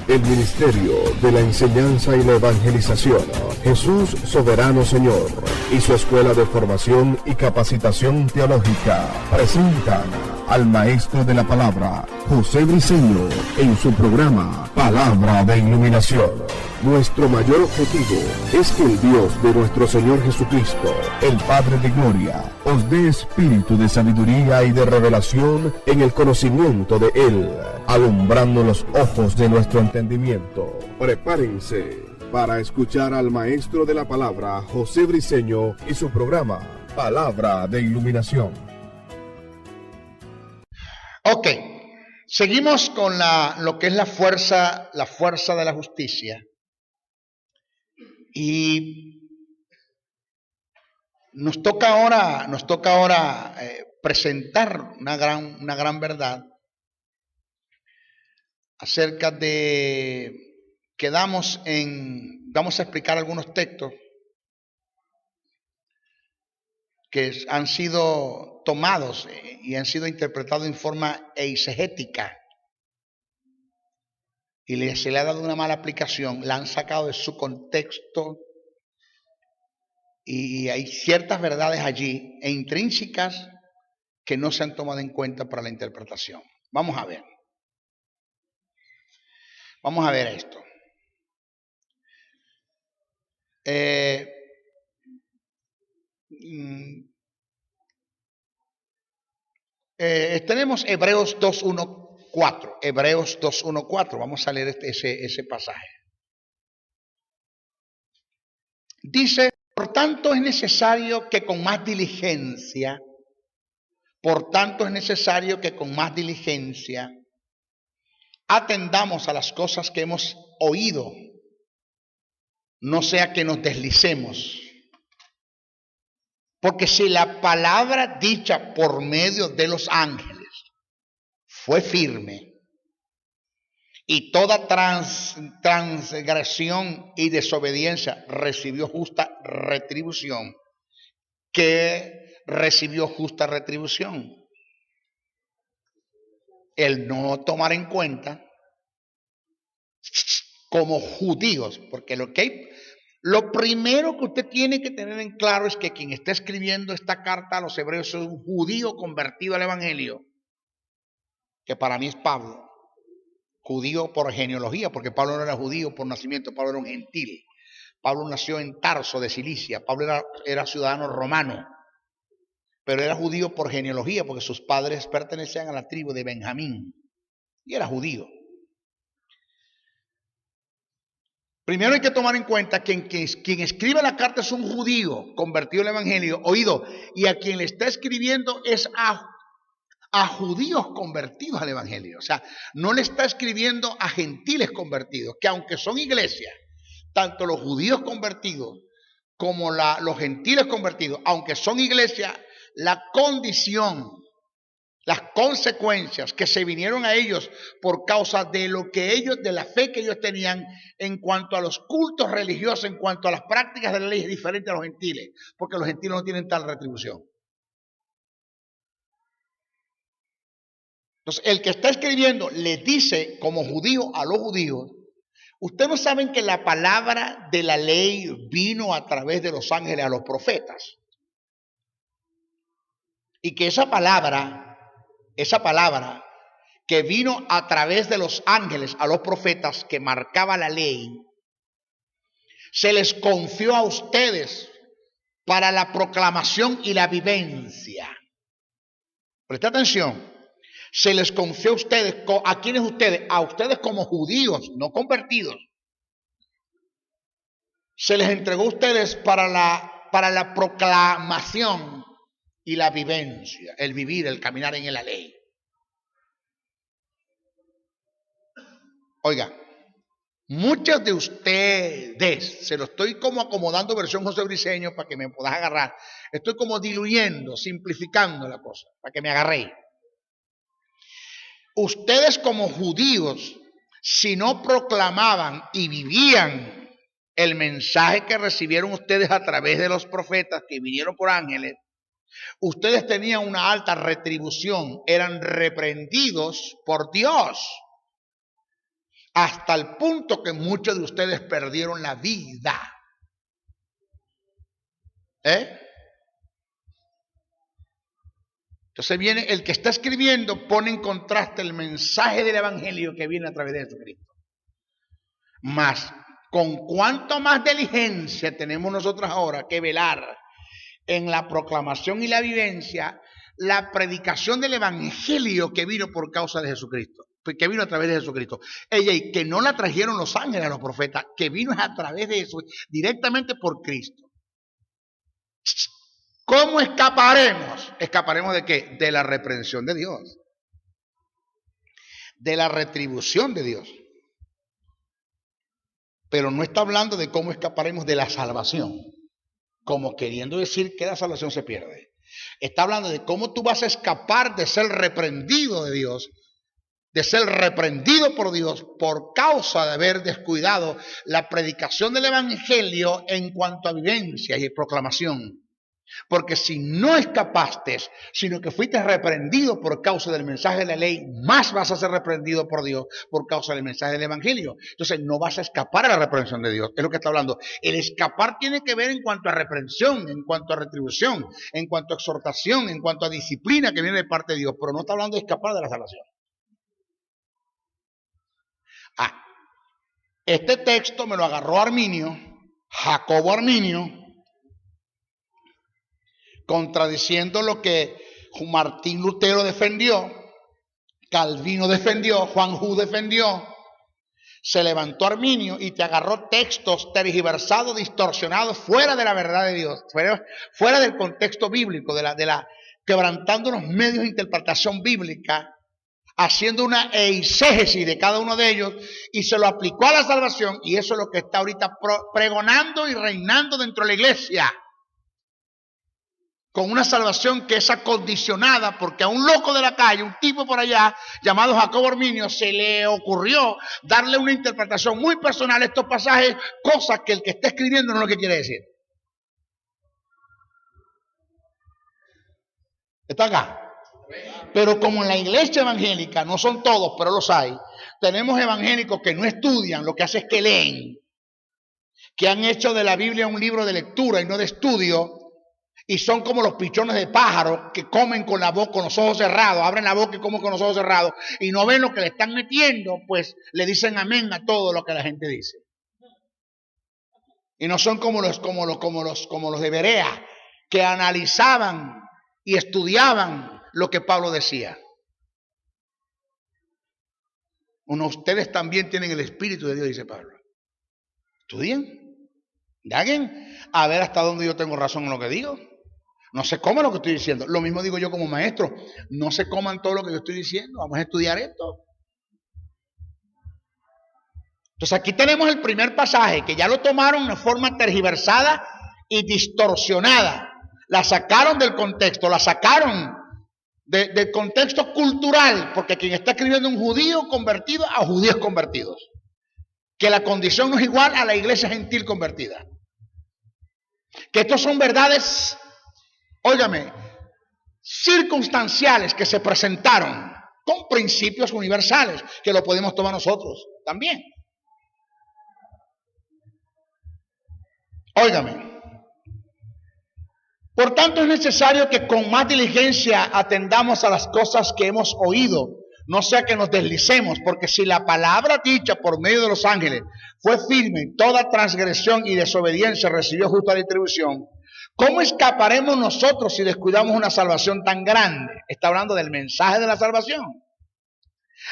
el ministerio de la enseñanza y la evangelización, Jesús Soberano Señor, y su escuela de formación y capacitación teológica presentan al maestro de la palabra, José Briceño, en su programa Palabra de Iluminación. Nuestro mayor objetivo es que el Dios de nuestro Señor Jesucristo, el Padre de Gloria, os dé espíritu de sabiduría y de revelación en el conocimiento de Él, alumbrando los ojos de nuestro entendimiento. Prepárense para escuchar al maestro de la palabra, José Briceño, y su programa Palabra de Iluminación. Ok, seguimos con lo que es la fuerza de la justicia. Y nos toca ahora presentar una gran verdad acerca de que vamos a explicar algunos textos que han sido tomados y han sido interpretados en forma eisegética y se le ha dado una mala aplicación, la han sacado de su contexto y hay ciertas verdades allí e intrínsecas que no se han tomado en cuenta para la interpretación. Vamos a ver esto. Tenemos Hebreos 2.1.4. Hebreos 2.1.4. Vamos a leer ese pasaje. Dice: por tanto es necesario que con más diligencia atendamos a las cosas que hemos oído, no sea que nos deslicemos. Porque si la palabra dicha por medio de los ángeles fue firme, y toda transgresión y desobediencia recibió justa retribución, ¿qué recibió justa retribución? El no tomar en cuenta como judíos, porque lo primero que usted tiene que tener en claro es que quien está escribiendo esta carta a los hebreos es un judío convertido al evangelio, que para mí es Pablo, judío por genealogía, porque Pablo no era judío por nacimiento, Pablo era un gentil. Pablo nació en Tarso de Cilicia, Pablo era ciudadano romano, pero era judío por genealogía, porque sus padres pertenecían a la tribu de Benjamín, y era judío. Primero hay que tomar en cuenta que quien escribe la carta es un judío convertido al evangelio, oído, y a quien le está escribiendo es a judíos convertidos al evangelio. O sea, no le está escribiendo a gentiles convertidos, que aunque son iglesias, tanto los judíos convertidos como los gentiles convertidos, aunque son iglesias, la condición, las consecuencias que se vinieron a ellos por causa de de la fe que ellos tenían en cuanto a los cultos religiosos, en cuanto a las prácticas de la ley, es diferente a los gentiles, porque los gentiles no tienen tal retribución. Entonces, el que está escribiendo le dice como judío a los judíos: ustedes no saben que la palabra de la ley vino a través de los ángeles a los profetas, y que esa palabra que vino a través de los ángeles a los profetas, que marcaba la ley, se les confió a ustedes para la proclamación y la vivencia. Presta atención. Se les confió a ustedes. ¿A quiénes ustedes? A ustedes como judíos, no convertidos. Se les entregó a ustedes para la proclamación y la vivencia, el vivir, el caminar en la ley. Oiga, muchos de ustedes, se lo estoy como acomodando versión José Briceño para que me puedas agarrar. Estoy como diluyendo, simplificando la cosa, para que me agarréis. Ustedes como judíos, si no proclamaban y vivían el mensaje que recibieron ustedes a través de los profetas que vinieron por ángeles, ustedes tenían una alta retribución, eran reprendidos por Dios. hasta el punto que muchos de ustedes perdieron la vida. Entonces viene el que está escribiendo, pone en contraste el mensaje del evangelio que viene a través de Jesucristo. Mas, con cuánto más diligencia tenemos nosotros ahora que velar en la proclamación y la vivencia, la predicación del evangelio que vino por causa de Jesucristo, que vino a través de Jesucristo. Y que no la trajeron los ángeles a los profetas, que vino a través de eso, directamente por Cristo. ¿Cómo escaparemos? ¿Escaparemos de qué? De la reprensión de Dios, de la retribución de Dios. Pero no está hablando de cómo escaparemos de la salvación, como queriendo decir que la salvación se pierde. Está hablando de cómo tú vas a escapar de ser reprendido de Dios, de ser reprendido por Dios por causa de haber descuidado la predicación del evangelio en cuanto a vivencia y proclamación. Porque si no escapaste, sino que fuiste reprendido por causa del mensaje de la ley, más vas a ser reprendido por Dios por causa del mensaje del evangelio. Entonces no vas a escapar a la reprensión de Dios. Es lo que está hablando. El escapar tiene que ver en cuanto a reprensión, en cuanto a retribución, en cuanto a exhortación, en cuanto a disciplina que viene de parte de Dios. Pero no está hablando de escapar de la salvación. Este texto me lo agarró Arminio, Jacobo Arminio, contradiciendo lo que Martín Lutero defendió, Calvino defendió, Juan Hus defendió. Se levantó Arminio y te agarró textos tergiversados, distorsionados, fuera de la verdad de Dios, fuera del contexto bíblico, quebrantando los medios de interpretación bíblica, haciendo una eisegesis de cada uno de ellos, y se lo aplicó a la salvación, y eso es lo que está ahorita pregonando y reinando dentro de la iglesia. Con una salvación que es acondicionada, porque a un loco de la calle, un tipo por allá, llamado Jacobo Arminio, se le ocurrió darle una interpretación muy personal a estos pasajes, cosas que el que está escribiendo no es lo que quiere decir. ¿Está acá? Pero como en la iglesia evangélica, no son todos, pero los hay, tenemos evangélicos que no estudian, lo que hacen es que leen, que han hecho de la Biblia un libro de lectura y no de estudio, y son como los pichones de pájaro que comen con la boca, con los ojos cerrados, abren la boca y comen con los ojos cerrados, y no ven lo que le están metiendo, pues le dicen amén a todo lo que la gente dice. Y no son como los de Berea, que analizaban y estudiaban lo que Pablo decía. Ustedes también tienen el Espíritu de Dios, dice Pablo. Estudien, indaguen, a ver hasta dónde yo tengo razón en lo que digo. No se coman lo que estoy diciendo. Lo mismo digo yo como maestro. No se coman todo lo que yo estoy diciendo. Vamos a estudiar esto. Entonces aquí tenemos el primer pasaje, que ya lo tomaron de forma tergiversada y distorsionada. La sacaron del contexto, la sacaron del contexto cultural, porque quien está escribiendo un judío convertido a judíos convertidos. Que la condición no es igual a la iglesia gentil convertida. Que estos son verdades, óigame, circunstanciales que se presentaron con principios universales que lo podemos tomar nosotros también. Óigame. Por tanto, es necesario que con más diligencia atendamos a las cosas que hemos oído, no sea que nos deslicemos, porque si la palabra dicha por medio de los ángeles fue firme, toda transgresión y desobediencia recibió justa retribución, ¿cómo escaparemos nosotros si descuidamos una salvación tan grande? Está hablando del mensaje de la salvación,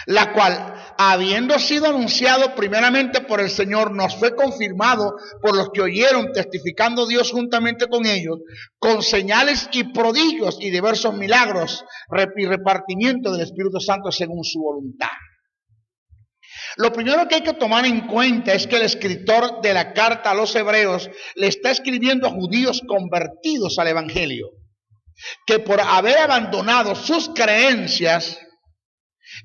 la cual, habiendo sido anunciado primeramente por el Señor, nos fue confirmado por los que oyeron, testificando Dios juntamente con ellos, con señales y prodigios y diversos milagros y repartimiento del Espíritu Santo según su voluntad. Lo primero que hay que tomar en cuenta es que el escritor de la carta a los hebreos le está escribiendo a judíos convertidos al evangelio, que por haber abandonado sus creencias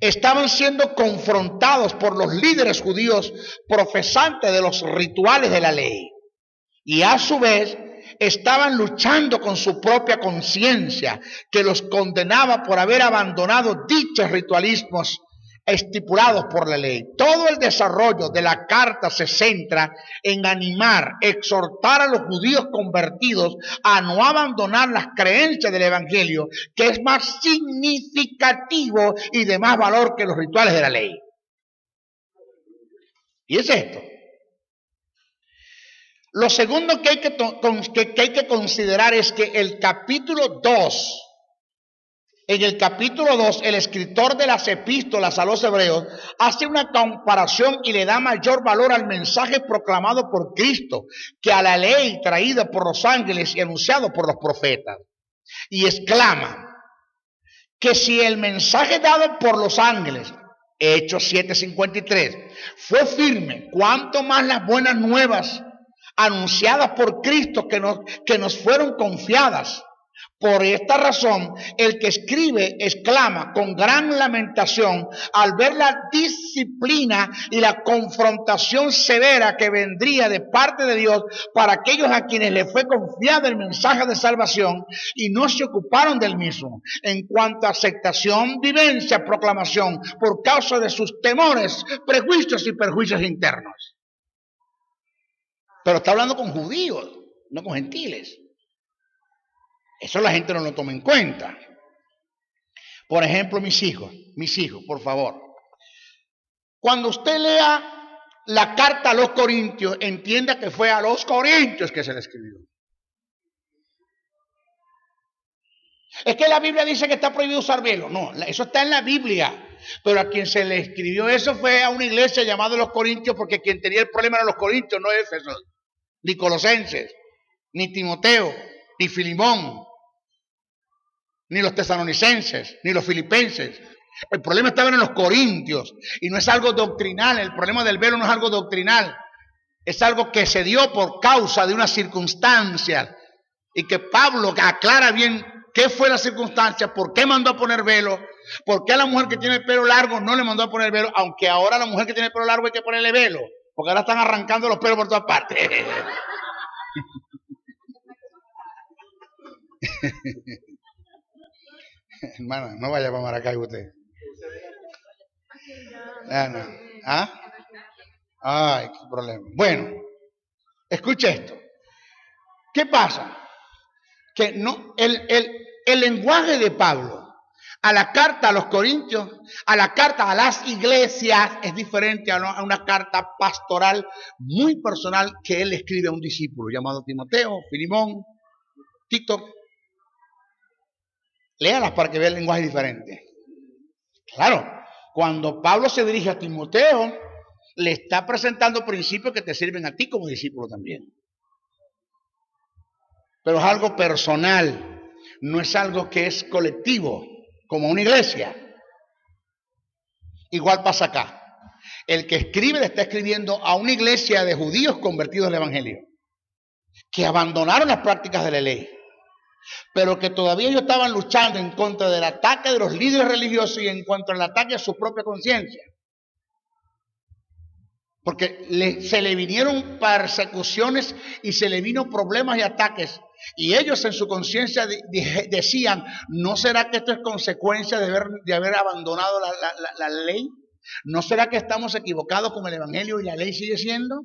estaban siendo confrontados por los líderes judíos profesantes de los rituales de la ley, y a su vez estaban luchando con su propia conciencia, que los condenaba por haber abandonado dichos ritualismos estipulados por la ley. Todo el desarrollo de la carta se centra en animar, exhortar a los judíos convertidos a no abandonar las creencias del evangelio, que es más significativo y de más valor que los rituales de la ley. Y es esto. Lo segundo que hay que considerar es que el capítulo 2, en el capítulo 2, el escritor de las epístolas a los hebreos hace una comparación y le da mayor valor al mensaje proclamado por Cristo que a la ley traída por los ángeles y anunciado por los profetas. Y exclama que si el mensaje dado por los ángeles, Hechos 7:53, fue firme, cuánto más las buenas nuevas anunciadas por Cristo que nos fueron confiadas. Por esta razón, el que escribe exclama con gran lamentación al ver la disciplina y la confrontación severa que vendría de parte de Dios para aquellos a quienes le fue confiado el mensaje de salvación y no se ocuparon del mismo. En cuanto a aceptación, vivencia, proclamación, por causa de sus temores, prejuicios y perjuicios internos. Pero está hablando con judíos, no con gentiles. Eso la gente no lo toma en cuenta. Por ejemplo, mis hijos, por favor. Cuando usted lea la carta a los Corintios, entienda que fue a los Corintios que se le escribió. Es que la Biblia dice que está prohibido usar velo. No, eso está en la Biblia. Pero a quien se le escribió eso fue a una iglesia llamada los Corintios, porque quien tenía el problema eran los Corintios, no Éfeso, ni Colosenses, ni Timoteo, ni Filimón, ni los tesalonicenses, ni los filipenses. El problema estaba en los corintios y no es algo doctrinal. El problema del velo no es algo doctrinal, es algo que se dio por causa de una circunstancia, y que Pablo aclara bien qué fue la circunstancia, por qué mandó a poner velo, por qué a la mujer que tiene el pelo largo no le mandó a poner velo, aunque ahora a la mujer que tiene el pelo largo hay que ponerle velo, porque ahora están arrancando los pelos por todas partes. Hermano, no vaya para Maracay usted. No. ¿Ah? Ay, qué problema. Bueno, escuche esto. ¿Qué pasa? Que no, el lenguaje de Pablo a la carta a los Corintios, a la carta a las iglesias, es diferente a una carta pastoral muy personal que él escribe a un discípulo llamado Timoteo, Filimón, Tito. Léalas para que vea el lenguaje diferente. Claro, cuando Pablo se dirige a Timoteo, le está presentando principios que te sirven a ti como discípulo también. Pero es algo personal, no es algo que es colectivo, como una iglesia. Igual pasa acá. El que escribe le está escribiendo a una iglesia de judíos convertidos al evangelio, que abandonaron las prácticas de la ley, pero que todavía ellos estaban luchando en contra del ataque de los líderes religiosos y en contra del ataque a su propia conciencia. Porque se le vinieron persecuciones y se le vino problemas y ataques. Y ellos en su conciencia decían, ¿no será que esto es consecuencia de haber abandonado la ley? ¿No será que estamos equivocados con el evangelio y la ley sigue siendo?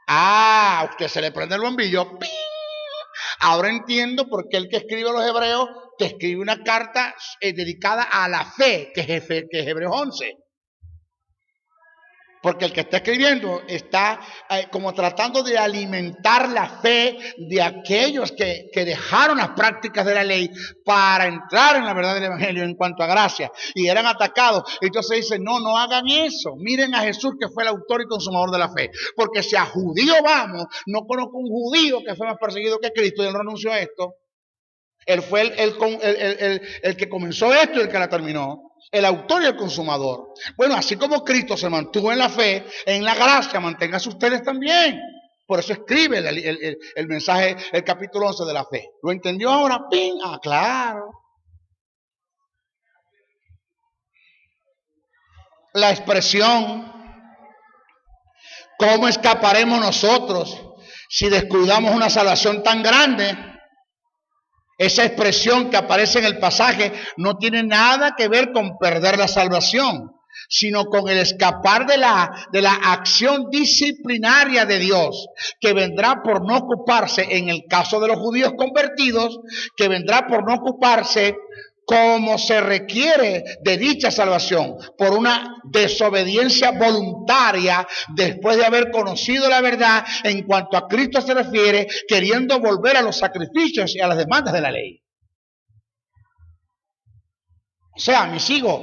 A usted se le prende el bombillo. ¡Ping! Ahora entiendo por qué el que escribe a los hebreos te escribe una carta dedicada a la fe, que es Hebreos 11. Porque el que está escribiendo está como tratando de alimentar la fe de aquellos que dejaron las prácticas de la ley para entrar en la verdad del evangelio en cuanto a gracia y eran atacados. Entonces dicen, no hagan eso. Miren a Jesús, que fue el autor y consumador de la fe. Porque si a judío vamos, no conozco un judío que fue más perseguido que Cristo y él renunció a esto. Él fue el que comenzó esto y el que la terminó. El autor y el consumador. Bueno, así como Cristo se mantuvo en la fe, en la gracia, manténganse ustedes también. Por eso escribe el mensaje, el capítulo 11 de la fe. ¿Lo entendió ahora? ¡Ping! Ah, claro. La expresión, ¿cómo escaparemos nosotros si descuidamos una salvación tan grande? Esa expresión que aparece en el pasaje no tiene nada que ver con perder la salvación. sino con el escapar de la acción disciplinaria de Dios, que vendrá por no ocuparse, en el caso de los judíos convertidos, que vendrá por no ocuparse como se requiere de dicha salvación, por una desobediencia voluntaria después de haber conocido la verdad en cuanto a Cristo se refiere, queriendo volver a los sacrificios y a las demandas de la ley. O sea, mis hijos,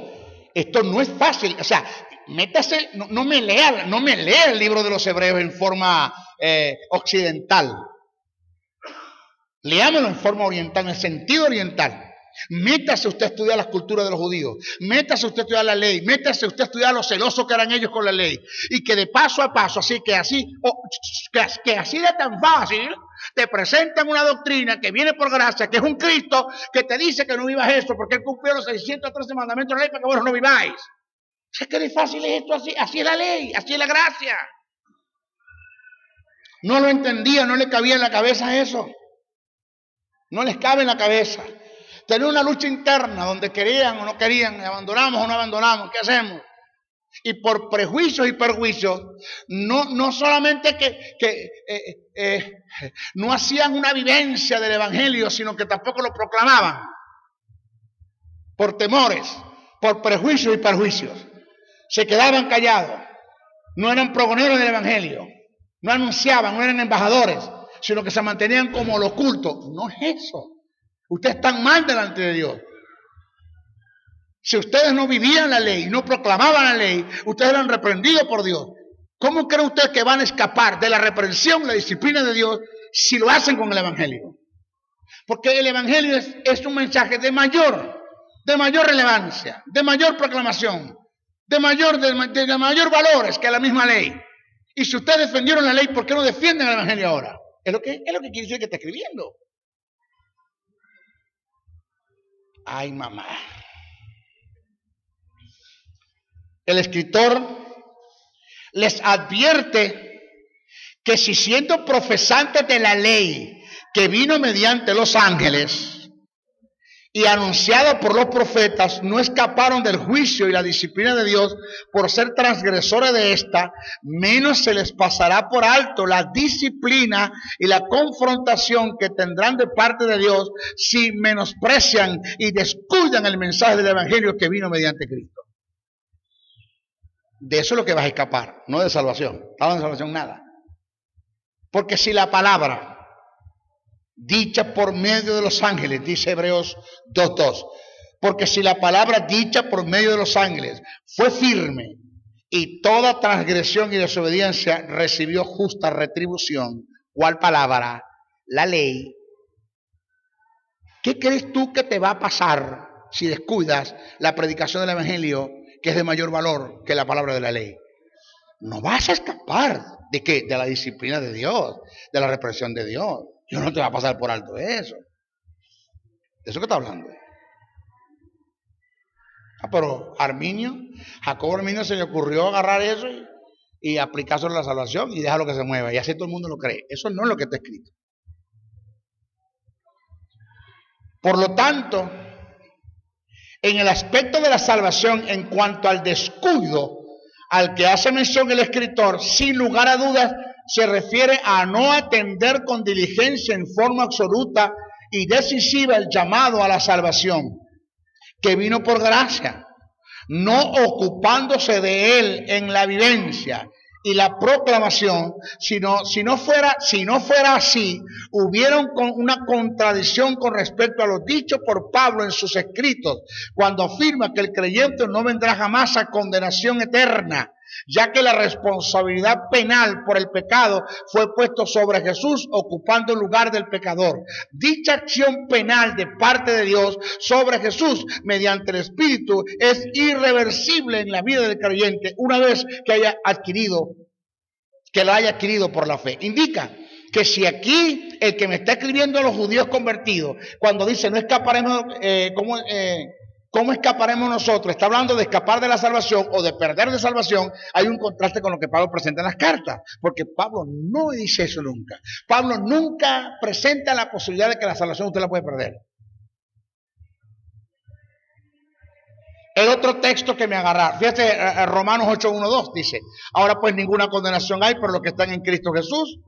esto no es fácil. O sea, métase, no me lea el libro de los Hebreos en forma occidental. Leámoslo en forma oriental, en el sentido oriental. Métase usted a estudiar las culturas de los judíos, métase usted a estudiar la ley, métase usted a estudiar lo celosos que eran ellos con la ley, y que de paso a paso, así que así de tan fácil, te presentan una doctrina que viene por gracia, que es un Cristo que te dice que no vivas eso, porque Él cumplió los 613 mandamientos de la ley para que vos no viváis. Es que de fácil es esto, así es la ley, así es la gracia. No lo entendía, no le cabía en la cabeza eso. No les cabe en la cabeza. Tener una lucha interna donde querían o no querían, abandonamos o no abandonamos, ¿qué hacemos? Y por prejuicios y perjuicios, no solamente que no hacían una vivencia del evangelio, sino que tampoco lo proclamaban. Por temores, por prejuicios y perjuicios. Se quedaban callados. No eran pregoneros del evangelio. No anunciaban, no eran embajadores, sino que se mantenían como lo oculto. No es eso. Ustedes están mal delante de Dios. Si ustedes no vivían la ley, no proclamaban la ley, ustedes eran reprendidos por Dios. ¿Cómo cree usted que van a escapar de la reprensión, la disciplina de Dios, si lo hacen con el evangelio? Porque el evangelio es un mensaje de mayor relevancia, de mayor proclamación, de mayor valores que la misma ley. Y si ustedes defendieron la ley, ¿por qué no defienden el evangelio ahora? Es lo que quiere decir que está escribiendo. Ay, mamá. El escritor les advierte que si siendo profesantes de la ley que vino mediante los ángeles y anunciada por los profetas, no escaparon del juicio y la disciplina de Dios por ser transgresores de esta, menos se les pasará por alto la disciplina y la confrontación que tendrán de parte de Dios si menosprecian y descuidan el mensaje del evangelio que vino mediante Cristo. De eso es lo que vas a escapar, no de salvación. No de salvación nada. Porque si la palabra dicha por medio de los ángeles, dice Hebreos 2:2, porque si la palabra dicha por medio de los ángeles fue firme y toda transgresión y desobediencia recibió justa retribución, ¿cuál palabra? La ley. ¿Qué crees tú que te va a pasar si descuidas la predicación del evangelio, que es de mayor valor que la palabra de la ley? No vas a escapar de qué, de la disciplina de Dios, de la represión de Dios. Dios no te va a pasar por alto eso. ¿De eso que está hablando? Pero Jacobo Arminio se le ocurrió agarrar eso y aplicarlo a la salvación y dejarlo que se mueva. Y así todo el mundo lo cree. Eso no es lo que está escrito. Por lo tanto, en el aspecto de la salvación, en cuanto al descuido al que hace mención el escritor, sin lugar a dudas, se refiere a no atender con diligencia en forma absoluta y decisiva el llamado a la salvación, que vino por gracia, no ocupándose de él en la vivencia y la proclamación, si no fuera así, hubieron una contradicción con respecto a lo dicho por Pablo en sus escritos, cuando afirma que el creyente no vendrá jamás a condenación eterna, ya que la responsabilidad penal por el pecado fue puesto sobre Jesús, ocupando el lugar del pecador. Dicha acción penal de parte de Dios sobre Jesús mediante el Espíritu es irreversible en la vida del creyente una vez que lo haya adquirido por la fe. Indica que si aquí el que me está escribiendo a los judíos convertidos, cuando dice no escaparemos, ¿cómo escaparemos nosotros? Está hablando de escapar de la salvación o de perder de salvación. Hay un contraste con lo que Pablo presenta en las cartas, porque Pablo no dice eso nunca. Pablo nunca presenta la posibilidad de que la salvación usted la puede perder. El otro texto que me agarraron, fíjate, Romanos 8:1-2 dice, ahora pues ninguna condenación hay por los que están en Cristo Jesús,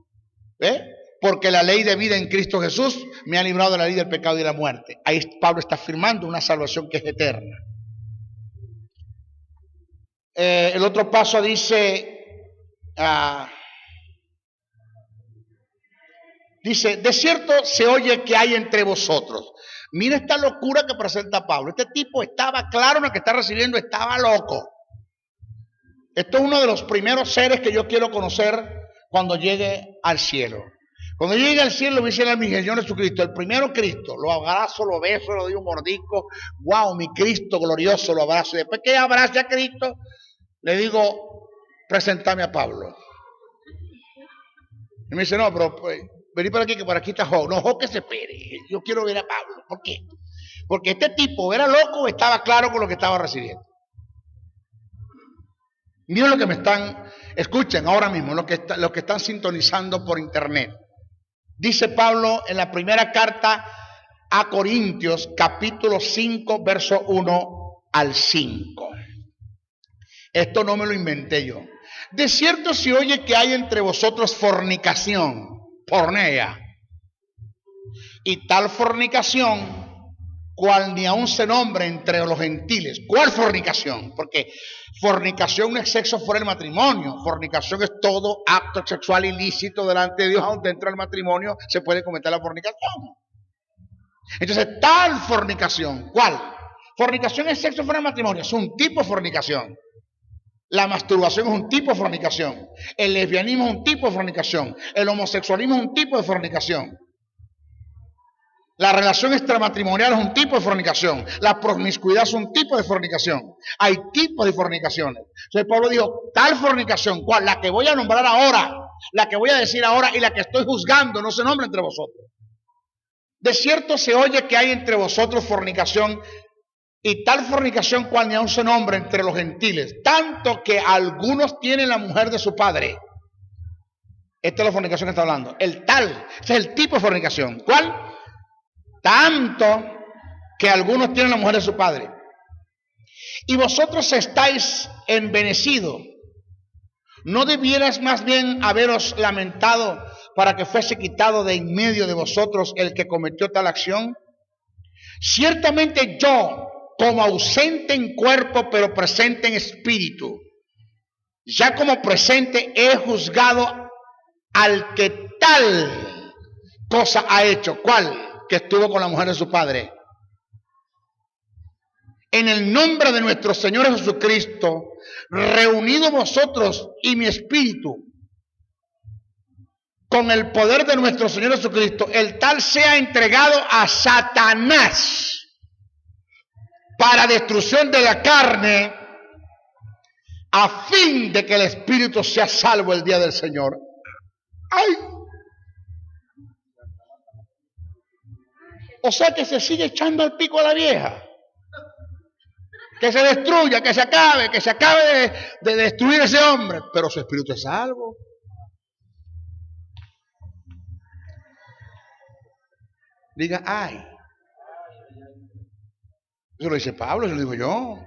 porque la ley de vida en Cristo Jesús me ha librado de la ley del pecado y de la muerte. Ahí Pablo está afirmando una salvación que es eterna. El otro paso dice, de cierto se oye que hay entre vosotros. Mira esta locura que presenta Pablo. Este tipo estaba claro en lo que está recibiendo, estaba loco. Esto es uno de los primeros seres que yo quiero conocer cuando llegue al cielo. Cuando llegue al cielo, me dicen a mi Señor Jesucristo, el primero Cristo, lo abrazo, lo beso, le doy un mordisco. Wow, mi Cristo glorioso, lo abrazo. Y después que abrace a Cristo, le digo, preséntame a Pablo. Y me dice, no, pero pues, vení por aquí, que por aquí está Jo. No, Jo, que se espere. Yo quiero ver a Pablo. ¿Por qué? Porque este tipo era loco o estaba claro con lo que estaba recibiendo. Miren lo que me están, escuchen ahora mismo, lo que están sintonizando por internet. Dice Pablo en la primera carta a Corintios, capítulo 5, verso 1 al 5. Esto no me lo inventé yo. De cierto se oye que hay entre vosotros fornicación, porneia, y tal fornicación, cual ni aún se nombre entre los gentiles. ¿Cuál fornicación? Porque fornicación no es sexo fuera del matrimonio. Fornicación es todo acto sexual ilícito delante de Dios, aunque dentro del matrimonio se puede cometer la fornicación. Entonces, tal fornicación, ¿cuál? Fornicación es sexo fuera del matrimonio, es un tipo de fornicación. La masturbación es un tipo de fornicación. El lesbianismo es un tipo de fornicación. El homosexualismo es un tipo de fornicación. La relación extramatrimonial es un tipo de fornicación. La promiscuidad es un tipo de fornicación. Hay tipos de fornicaciones. Entonces Pablo dijo, tal fornicación, ¿cuál? La que voy a nombrar ahora, la que voy a decir ahora y la que estoy juzgando, no se nombra entre vosotros. De cierto se oye que hay entre vosotros fornicación, y tal fornicación cual ni aún se nombra entre los gentiles, tanto que algunos tienen la mujer de su padre. Esta es la fornicación que está hablando. El tal, ese es el tipo de fornicación. ¿Cuál? Tanto que algunos tienen la mujer de su padre. Y vosotros estáis envenecidos. ¿No debieras más bien haberos lamentado para que fuese quitado de en medio de vosotros el que cometió tal acción? Ciertamente yo, como ausente en cuerpo, pero presente en espíritu, ya como presente he juzgado al que tal cosa ha hecho. ¿Cuál? Que estuvo con la mujer de su padre. En el nombre de nuestro Señor Jesucristo, reunidos vosotros y mi espíritu, con el poder de nuestro Señor Jesucristo, el tal sea entregado a Satanás para destrucción de la carne, a fin de que el espíritu sea salvo el día del Señor. ¡Ay! O sea que se sigue echando el pico a la vieja. Que se destruya, que se acabe de destruir ese hombre. Pero su espíritu es salvo. Diga, ay. Eso lo dice Pablo, eso lo digo yo.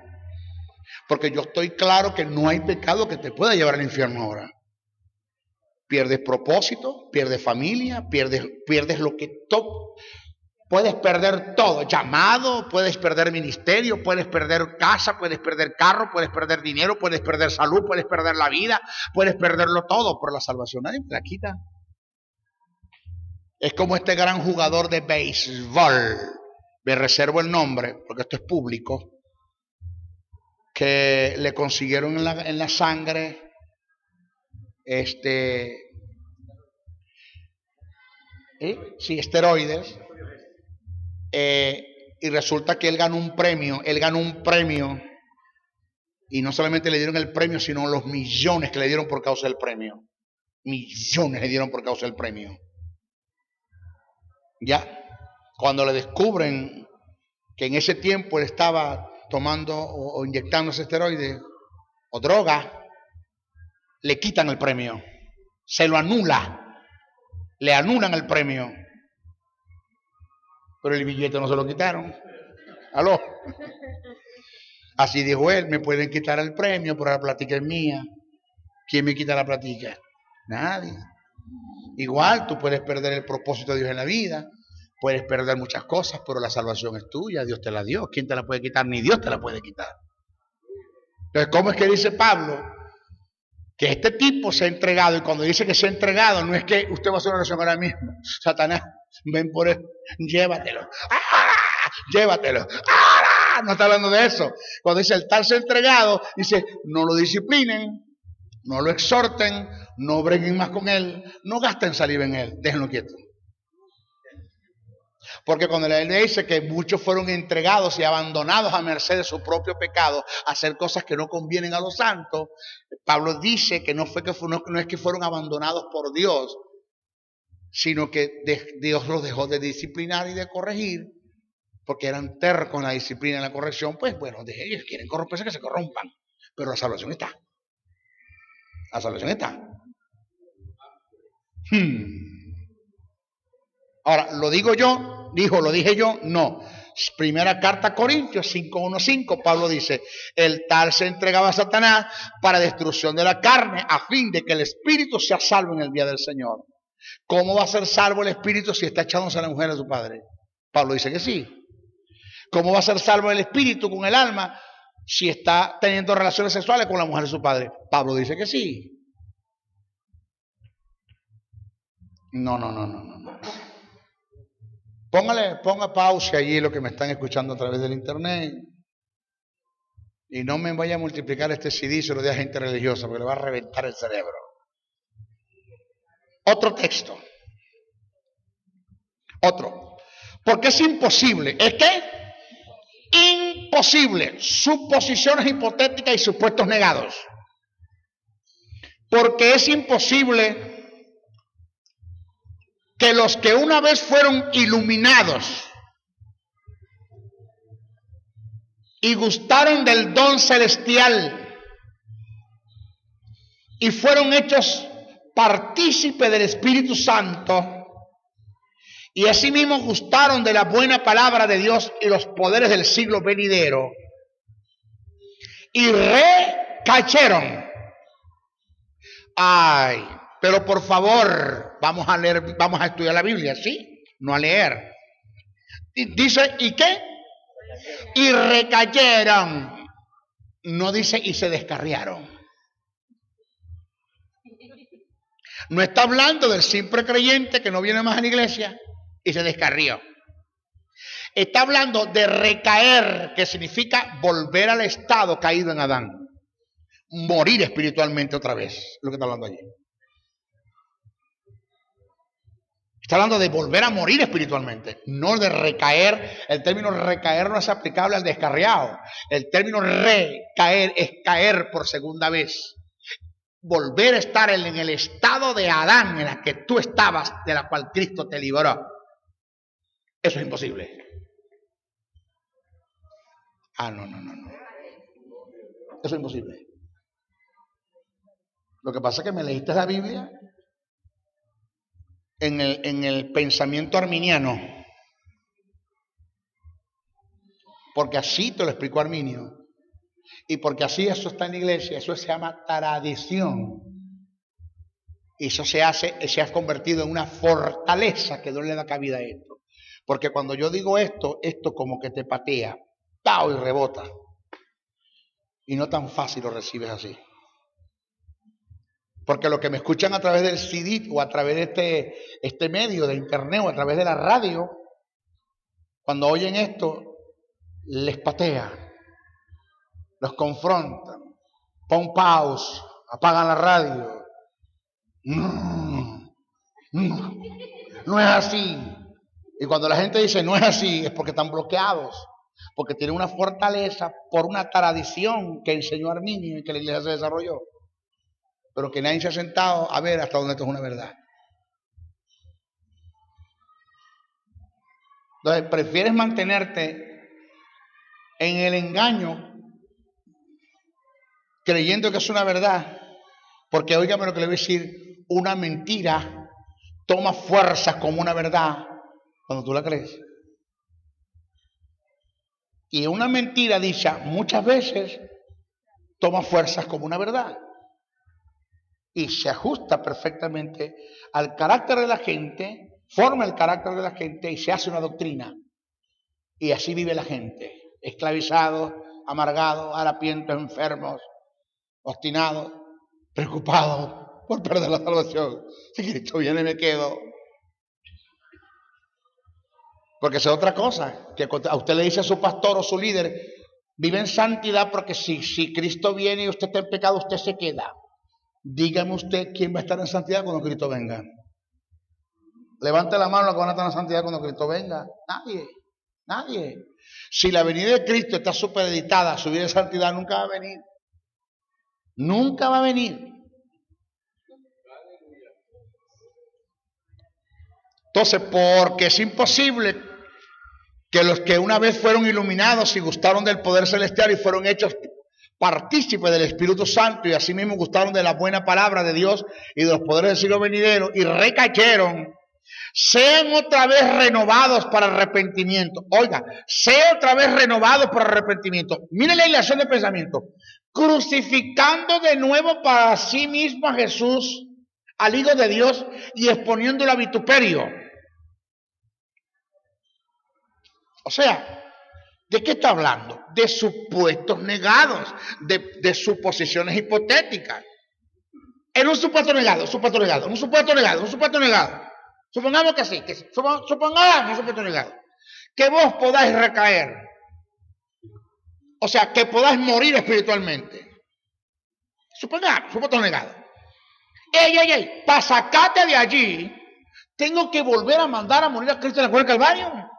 Porque yo estoy claro que no hay pecado que te pueda llevar al infierno ahora. Pierdes propósito, pierdes familia, pierdes lo que todo. Puedes perder todo, llamado, puedes perder ministerio, puedes perder casa, puedes perder carro, puedes perder dinero, puedes perder salud, puedes perder la vida, puedes perderlo todo, pero la salvación nadie te la quita. Es como este gran jugador de béisbol, me reservo el nombre porque esto es público, que le consiguieron en la sangre esteroides. Y resulta que él ganó un premio, y no solamente le dieron el premio, sino los millones que le dieron por causa del premio. Millones le dieron por causa del premio. Ya, cuando le descubren que en ese tiempo él estaba tomando o inyectándose esteroides o droga, le quitan el premio, se lo anula, le anulan el premio. Pero el billete no se lo quitaron. ¿Aló? Así dijo él, me pueden quitar el premio, pero la plática es mía. ¿Quién me quita la plática? Nadie. Igual tú puedes perder el propósito de Dios en la vida, puedes perder muchas cosas, pero la salvación es tuya, Dios te la dio. ¿Quién te la puede quitar? Ni Dios te la puede quitar. Entonces, ¿cómo es que dice Pablo que este tipo se ha entregado? Y cuando dice que se ha entregado, no es que usted va a hacer una oración ahora mismo. Satanás, ven por él, llévatelo. ¡Ah! Llévatelo. ¡Ah! No está hablando de eso. Cuando dice el tal se ha entregado, dice, no lo disciplinen, no lo exhorten, no breguen más con él, no gasten saliva en él, déjenlo quieto. Porque cuando la Biblia dice que muchos fueron entregados y abandonados a merced de su propio pecado, a hacer cosas que no convienen a los santos, Pablo dice que no es que fueron abandonados por Dios, sino que Dios los dejó de disciplinar y de corregir, porque eran tercos en la disciplina y en la corrección. Pues bueno, ellos quieren corromperse, que se corrompan, pero la salvación está. La salvación está. Ahora, ¿lo digo yo? ¿Lo dije yo? No. Primera carta a Corintios 5:1-5, Pablo dice, el tal se entregaba a Satanás para destrucción de la carne, a fin de que el espíritu sea salvo en el día del Señor. ¿Cómo va a ser salvo el espíritu si está echándose a la mujer de su padre? Pablo dice que sí. ¿Cómo va a ser salvo el espíritu con el alma si está teniendo relaciones sexuales con la mujer de su padre? Pablo dice que sí. No. Ponga pausa allí lo que me están escuchando a través del internet. Y no me vaya a multiplicar este CD si lo de gente religiosa, porque le va a reventar el cerebro. Otro texto. Otro. Porque es imposible. ¿Es qué? Imposible. Suposiciones hipotéticas y supuestos negados. Porque es imposible que los que una vez fueron iluminados y gustaron del don celestial y fueron hechos partícipes del Espíritu Santo y asimismo gustaron de la buena palabra de Dios y los poderes del siglo venidero y recayeron. Ay, pero por favor, vamos a leer, vamos a estudiar la Biblia, ¿sí? No a leer. Y dice, ¿y qué? Y recayeron. No dice, y se descarriaron. No está hablando del simple creyente que no viene más a la iglesia y se descarrió. Está hablando de recaer, que significa volver al estado caído en Adán. Morir espiritualmente otra vez, lo que está hablando allí. Está hablando de volver a morir espiritualmente, no de recaer. El término recaer no es aplicable al descarriado. El término recaer es caer por segunda vez. Volver a estar en el estado de Adán en el que tú estabas, de la cual Cristo te libró. Eso es imposible. No. Eso es imposible. Lo que pasa es que me leíste la Biblia en el pensamiento arminiano, porque así te lo explicó Arminio, y porque así eso está en la iglesia. Eso se llama tradición, y eso se ha convertido en una fortaleza que no le da cabida a esto, porque cuando yo digo esto como que te patea, ¡pau! Y rebota, y no tan fácil lo recibes así. Porque los que me escuchan a través del CD o a través de este medio de internet o a través de la radio, cuando oyen esto, les patea, los confrontan, pon pause, apagan la radio. No es así. Y cuando la gente dice no es así, es porque están bloqueados, porque tienen una fortaleza por una tradición que enseñó Arminio y que la iglesia se desarrolló, pero que nadie se ha sentado a ver hasta dónde esto es una verdad. Entonces, prefieres mantenerte en el engaño, creyendo que es una verdad, porque óigame lo que le voy a decir, una mentira toma fuerza como una verdad cuando tú la crees. Y una mentira dicha muchas veces toma fuerzas como una verdad. Y se ajusta perfectamente al carácter de la gente, forma el carácter de la gente y se hace una doctrina. Y así vive la gente, esclavizados, amargados, harapientos, enfermos, obstinados, preocupados por perder la salvación. Si Cristo viene me quedo. Porque esa es otra cosa, que a usted le dice a su pastor o su líder, vive en santidad porque si Cristo viene y usted está en pecado, usted se queda. Dígame usted quién va a estar en santidad cuando Cristo venga. Levante la mano los que van a estar en santidad cuando Cristo venga. Nadie. Si la venida de Cristo está supeditada a su vida de santidad, nunca va a venir. Nunca va a venir. Entonces, porque es imposible que los que una vez fueron iluminados y gustaron del poder celestial y fueron hechos partícipes del Espíritu Santo y asimismo gustaron de la buena palabra de Dios y de los poderes del siglo venidero y recayeron, sean otra vez renovados para arrepentimiento. Oiga, sean otra vez renovados para arrepentimiento. Miren la ilación de pensamiento. Crucificando de nuevo para sí mismo a Jesús, al Hijo de Dios, y exponiéndolo a vituperio. O sea, ¿de qué está hablando? De supuestos negados, de suposiciones hipotéticas. En un supuesto negado. Supongamos que sí, supongamos un supuesto negado. Que vos podáis recaer. O sea, que podáis morir espiritualmente. Supongamos, supuesto negado. ¡Ey! Para sacarte de allí, tengo que volver a mandar a morir a Cristo en la cruz del Calvario.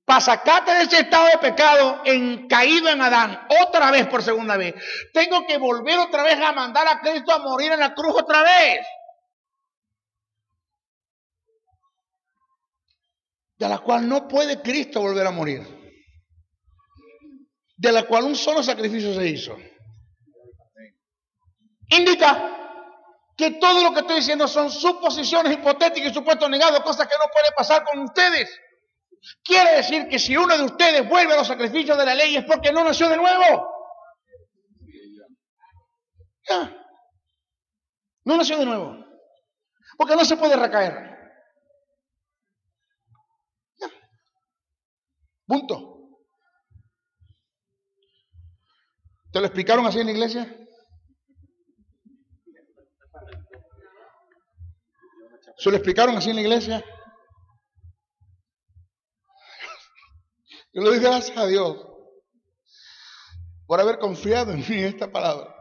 Para sacarte de ese estado de pecado caído en Adán, otra vez por segunda vez, tengo que volver otra vez a mandar a Cristo a morir en la cruz otra vez. De la cual no puede Cristo volver a morir. De la cual un solo sacrificio se hizo. Indica que todo lo que estoy diciendo son suposiciones hipotéticas y supuestos negados, cosas que no pueden pasar con ustedes. Quiere decir que si uno de ustedes vuelve a los sacrificios de la ley es porque no nació de nuevo. Ya. No nació de nuevo. Porque no se puede recaer. Ya. Punto. ¿Te lo explicaron así en la iglesia? ¿Se lo explicaron así en la iglesia? Yo le doy gracias a Dios por haber confiado en mí en esta palabra.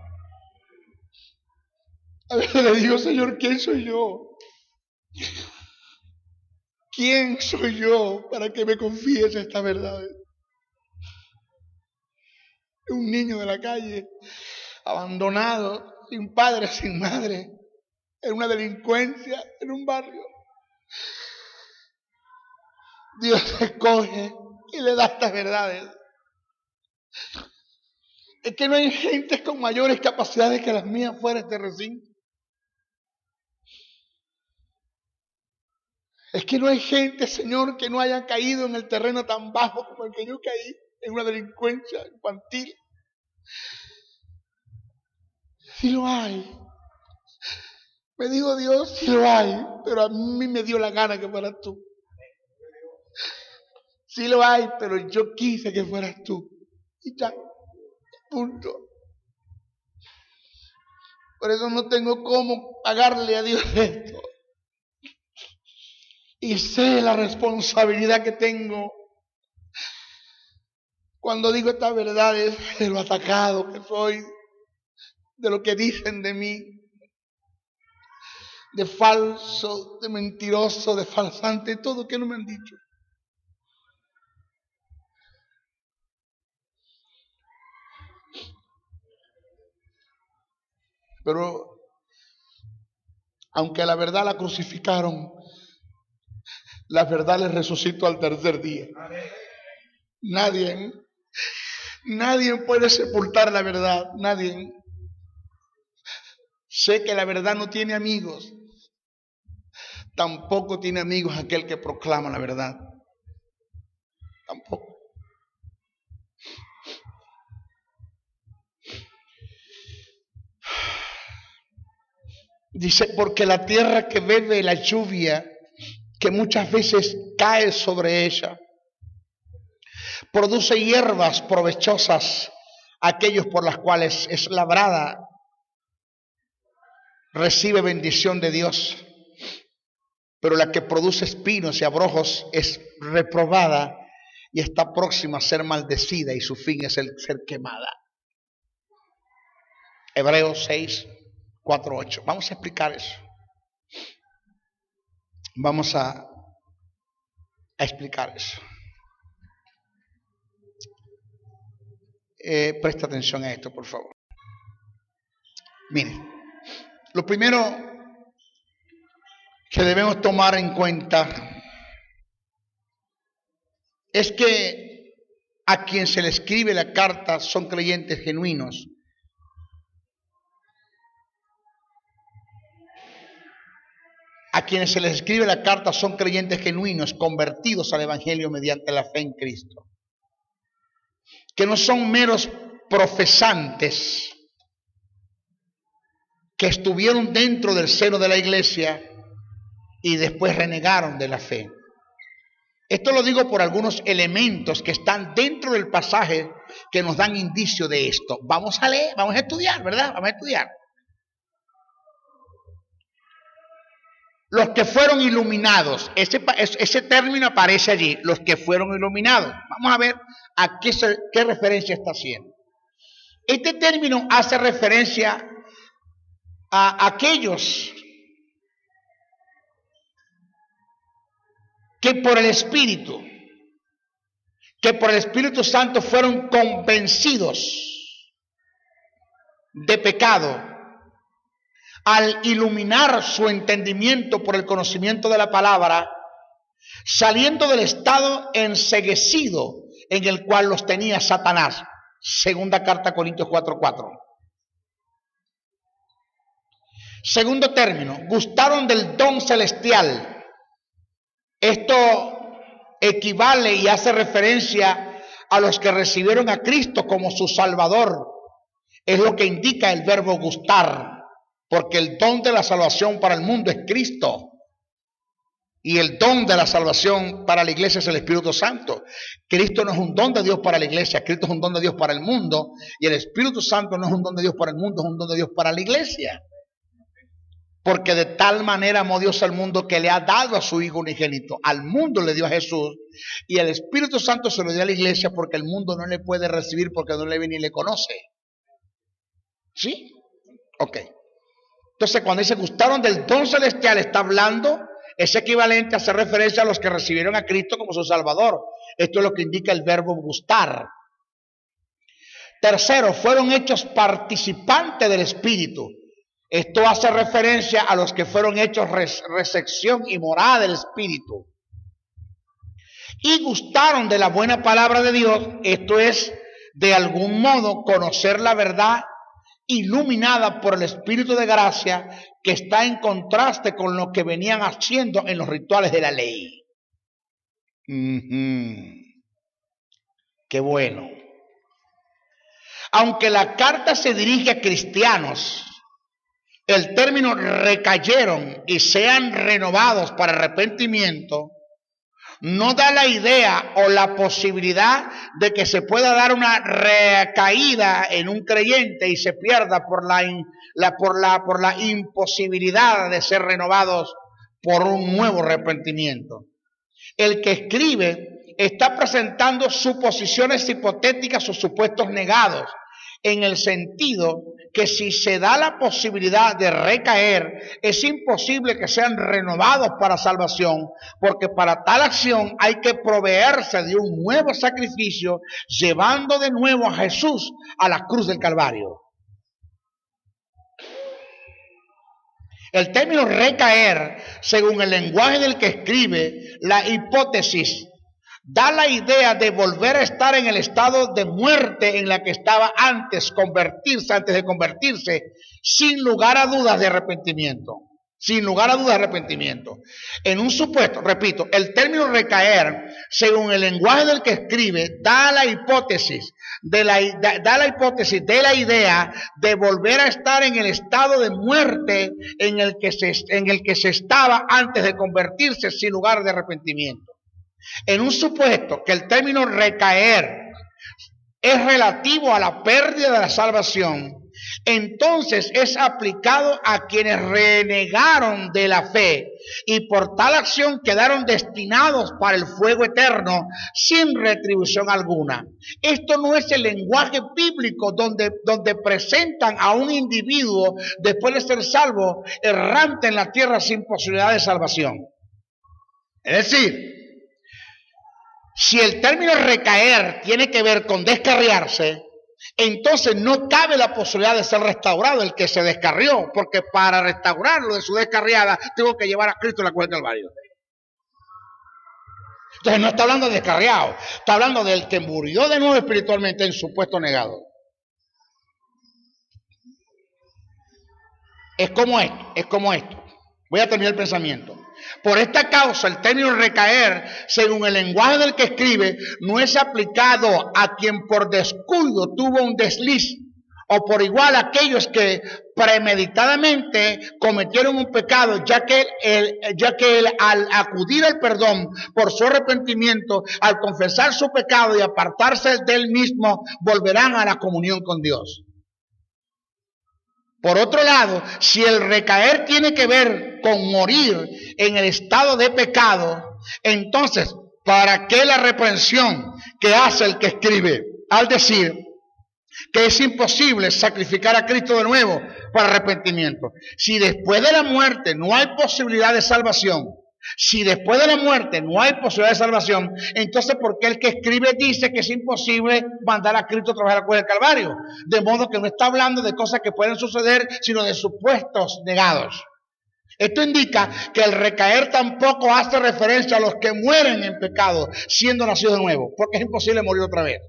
A veces le digo, Señor, ¿quién soy yo? ¿Quién soy yo para que me confíes esta verdad? Un niño de la calle, abandonado, sin padre, sin madre, en una delincuencia, en un barrio. Dios escoge y le da estas verdades. Es que no hay gente con mayores capacidades que las mías fuera de este recinto. Es que no hay gente, Señor, que no haya caído en el terreno tan bajo como el que yo caí, en una delincuencia infantil. Sí lo hay. Me dijo Dios, sí lo hay, pero a mí me dio la gana que fueras tú. Sí lo hay, pero yo quise que fueras tú. Y ya, punto. Por eso no tengo cómo pagarle a Dios esto. Y sé la responsabilidad que tengo cuando digo estas verdades de lo atacado que soy, de lo que dicen de mí, de falso, de mentiroso, de falsante, todo que no me han dicho. Pero aunque la verdad la crucificaron, la verdad les resucitó al tercer día. Nadie puede sepultar la verdad, nadie. Sé que la verdad no tiene amigos, tampoco tiene amigos aquel que proclama la verdad. Tampoco. Dice, porque la tierra que bebe la lluvia, que muchas veces cae sobre ella, produce hierbas provechosas, aquellos por las cuales es labrada, recibe bendición de Dios. Pero la que produce espinos y abrojos es reprobada y está próxima a ser maldecida y su fin es el ser quemada. Hebreos 6, 4, 8. Vamos a explicar eso. Vamos a explicar eso. Presta atención a esto, por favor. Miren, lo primero que debemos tomar en cuenta es que a quien se le escribe la carta son creyentes genuinos. A quienes se les escribe la carta son creyentes genuinos, convertidos al Evangelio mediante la fe en Cristo. Que no son meros profesantes que estuvieron dentro del seno de la iglesia y después renegaron de la fe. Esto lo digo por algunos elementos que están dentro del pasaje que nos dan indicio de esto. Vamos a leer, vamos a estudiar, ¿verdad? Vamos a estudiar. Los que fueron iluminados, ese término aparece allí, los que fueron iluminados. Vamos a ver a qué referencia está haciendo. Este término hace referencia a aquellos que por el Espíritu Santo fueron convencidos de pecado al iluminar su entendimiento por el conocimiento de la palabra, saliendo del estado enceguecido en el cual los tenía Satanás. Segunda carta a Corintios 4:4. Segundo término, gustaron del don celestial. Esto equivale y hace referencia a los que recibieron a Cristo como su Salvador. Es lo que indica el verbo gustar, porque el don de la salvación para el mundo es Cristo. Y el don de la salvación para la iglesia es el Espíritu Santo. Cristo no es un don de Dios para la iglesia, Cristo es un don de Dios para el mundo. Y el Espíritu Santo no es un don de Dios para el mundo, es un don de Dios para la iglesia. Porque de tal manera amó Dios al mundo que le ha dado a su Hijo unigénito. Al mundo le dio a Jesús y el Espíritu Santo se lo dio a la iglesia porque el mundo no le puede recibir porque no le ve ni le conoce. ¿Sí? Ok. Entonces cuando dice gustaron del don celestial, está hablando, es equivalente a hacer referencia a los que recibieron a Cristo como su Salvador. Esto es lo que indica el verbo gustar. Tercero, fueron hechos participantes del Espíritu. Esto hace referencia a los que fueron hechos recepción y morada del Espíritu. Y gustaron de la buena palabra de Dios. Esto es, de algún modo, conocer la verdad iluminada por el Espíritu de gracia, que está en contraste con lo que venían haciendo en los rituales de la ley. Qué bueno. Aunque la carta se dirige a cristianos, el término recayeron y sean renovados para arrepentimiento no da la idea o la posibilidad de que se pueda dar una recaída en un creyente y se pierda por la imposibilidad de ser renovados por un nuevo arrepentimiento. El que escribe está presentando suposiciones hipotéticas o supuestos negados, en el sentido que si se da la posibilidad de recaer, es imposible que sean renovados para salvación, porque para tal acción hay que proveerse de un nuevo sacrificio, llevando de nuevo a Jesús a la cruz del Calvario. El término recaer, según el lenguaje del que escribe la hipótesis, da la idea de volver a estar en el estado de muerte en la que estaba antes de convertirse, sin lugar a dudas de arrepentimiento. Sin lugar a dudas, arrepentimiento. En un supuesto, repito, el término recaer, según el lenguaje del que escribe, da la hipótesis de la idea de volver a estar en el estado de muerte en el que se estaba antes de convertirse, sin lugar de arrepentimiento. En un supuesto que el término recaer es relativo a la pérdida de la salvación, entonces es aplicado a quienes renegaron de la fe y por tal acción quedaron destinados para el fuego eterno sin retribución alguna. Esto no es el lenguaje bíblico donde presentan a un individuo después de ser salvo errante en la tierra sin posibilidad de salvación. Es decir, si el término recaer tiene que ver con descarriarse, entonces no cabe la posibilidad de ser restaurado el que se descarrió, porque para restaurarlo de su descarriada tengo que llevar a Cristo a la cruz del Calvario. Entonces no está hablando de descarriado, está hablando del que murió de nuevo espiritualmente en su puesto negado. Es como esto. Voy a terminar el pensamiento. Por esta causa, el término recaer, según el lenguaje del que escribe, no es aplicado a quien por descuido tuvo un desliz, o por igual a aquellos que premeditadamente cometieron un pecado, ya que él al acudir al perdón por su arrepentimiento, al confesar su pecado y apartarse de él mismo, volverán a la comunión con Dios. Por otro lado, si el recaer tiene que ver con morir en el estado de pecado, entonces, ¿para qué la reprensión que hace el que escribe al decir que es imposible sacrificar a Cristo de nuevo para arrepentimiento? Si después de la muerte no hay posibilidad de salvación, entonces ¿por qué el que escribe dice que es imposible mandar a Cristo a través de la cruz del Calvario? De modo que no está hablando de cosas que pueden suceder, sino de supuestos negados. Esto indica que el recaer tampoco hace referencia a los que mueren en pecado, siendo nacidos de nuevo, porque es imposible morir otra vez.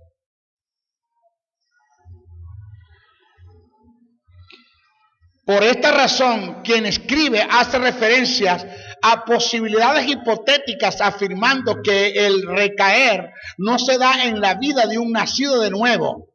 Por esta razón, quien escribe hace referencias a posibilidades hipotéticas, afirmando que el recaer no se da en la vida de un nacido de nuevo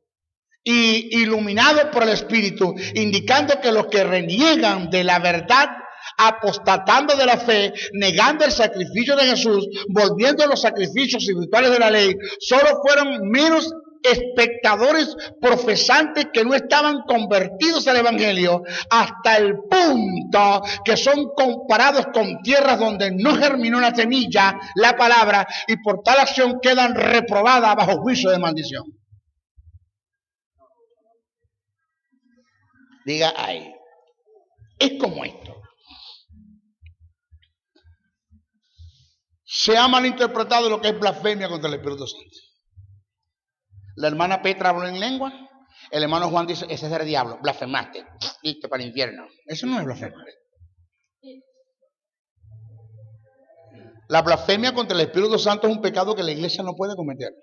y iluminado por el Espíritu, indicando que los que reniegan de la verdad, apostatando de la fe, negando el sacrificio de Jesús, volviendo a los sacrificios espirituales de la ley, solo fueron menos espectadores profesantes que no estaban convertidos al Evangelio, hasta el punto que son comparados con tierras donde no germinó la semilla, la palabra, y por tal acción quedan reprobadas bajo juicio de maldición. Diga ahí, es como esto. Se ha malinterpretado lo que es blasfemia contra el Espíritu Santo. La hermana Petra habló en lengua, el hermano Juan dice, ese es del diablo, blasfemaste, listo para el infierno. Eso no es blasfemia. La blasfemia contra el Espíritu Santo es un pecado que la iglesia no puede cometer.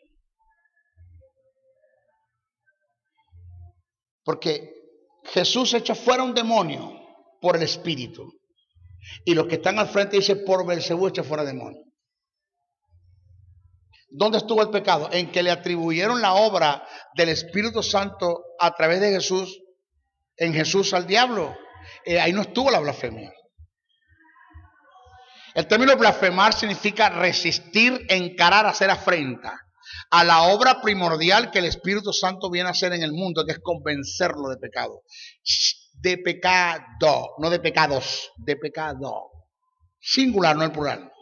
Porque Jesús echa fuera un demonio por el Espíritu. Y los que están al frente dicen, por Beelzebú echa fuera demonio. ¿Dónde estuvo el pecado? En que le atribuyeron la obra del Espíritu Santo a través de Jesús, en Jesús al diablo. Ahí no estuvo la blasfemia. El término blasfemar significa resistir, encarar, hacer afrenta a la obra primordial que el Espíritu Santo viene a hacer en el mundo, que es convencerlo de pecado. De pecado, no de pecados, de pecado. Singular, no el plural.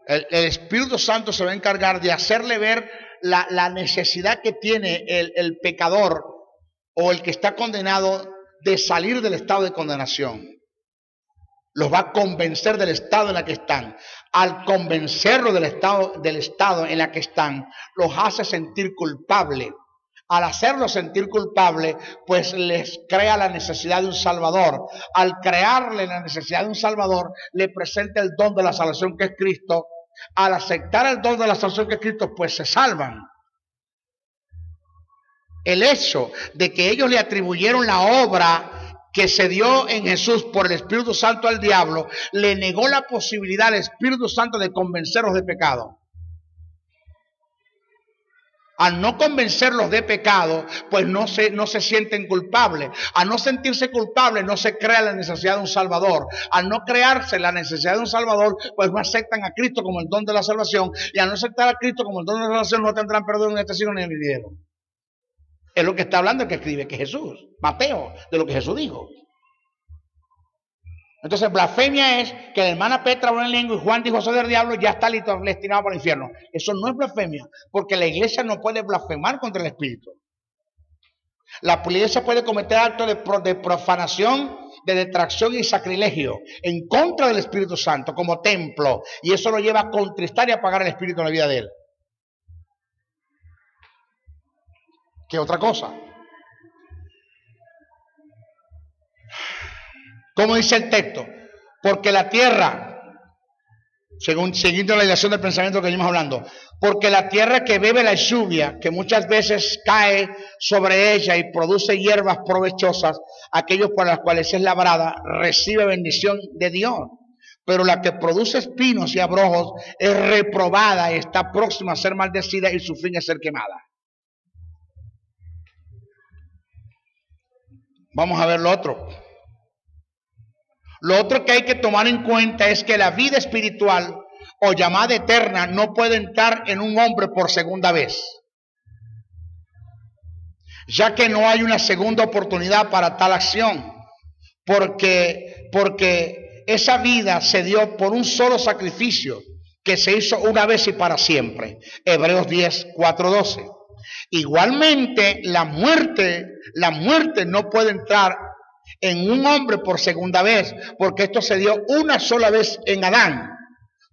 El Espíritu Santo se va a encargar de hacerle ver la necesidad que tiene el pecador o el que está condenado de salir del estado de condenación. Los va a convencer del estado en la que están. Al convencerlo del estado en la que están, los hace sentir culpables. Al hacerlo sentir culpable, pues les crea la necesidad de un Salvador. Al crearle la necesidad de un Salvador, le presenta el don de la salvación que es Cristo. Al aceptar el don de la salvación que es Cristo, pues se salvan. El hecho de que ellos le atribuyeron la obra que se dio en Jesús por el Espíritu Santo al diablo, le negó la posibilidad al Espíritu Santo de convencerlos de pecado. Al no convencerlos de pecado, pues no se sienten culpables. Al no sentirse culpables, no se crea la necesidad de un Salvador. Al no crearse la necesidad de un Salvador, pues no aceptan a Cristo como el don de la salvación. Y al no aceptar a Cristo como el don de la salvación, no tendrán perdón en este siglo ni en el venidero. Es lo que está hablando el que escribe, que Jesús, Mateo, de lo que Jesús dijo. Entonces, blasfemia es que la hermana Petra habló en lengua y Juan dijo: soy del diablo, ya está destinado para el infierno. Eso no es blasfemia, porque la iglesia no puede blasfemar contra el Espíritu. La iglesia puede cometer actos de profanación, de detracción y sacrilegio en contra del Espíritu Santo como templo, y eso lo lleva a contristar y a apagar el Espíritu en la vida de él. ¿Qué otra cosa? ¿Cómo dice el texto? Porque la tierra, siguiendo la dirección del pensamiento que venimos hablando, porque la tierra que bebe la lluvia, que muchas veces cae sobre ella y produce hierbas provechosas, aquellos por las cuales es labrada, recibe bendición de Dios. Pero la que produce espinos y abrojos es reprobada y está próxima a ser maldecida y su fin es ser quemada. Vamos a ver lo otro. Lo otro que hay que tomar en cuenta es que la vida espiritual o llamada eterna no puede entrar en un hombre por segunda vez, ya que no hay una segunda oportunidad para tal acción, porque esa vida se dio por un solo sacrificio que se hizo una vez y para siempre. Hebreos 10, 4, 12. Igualmente, la muerte no puede entrar en un hombre por segunda vez, porque esto se dio una sola vez en Adán.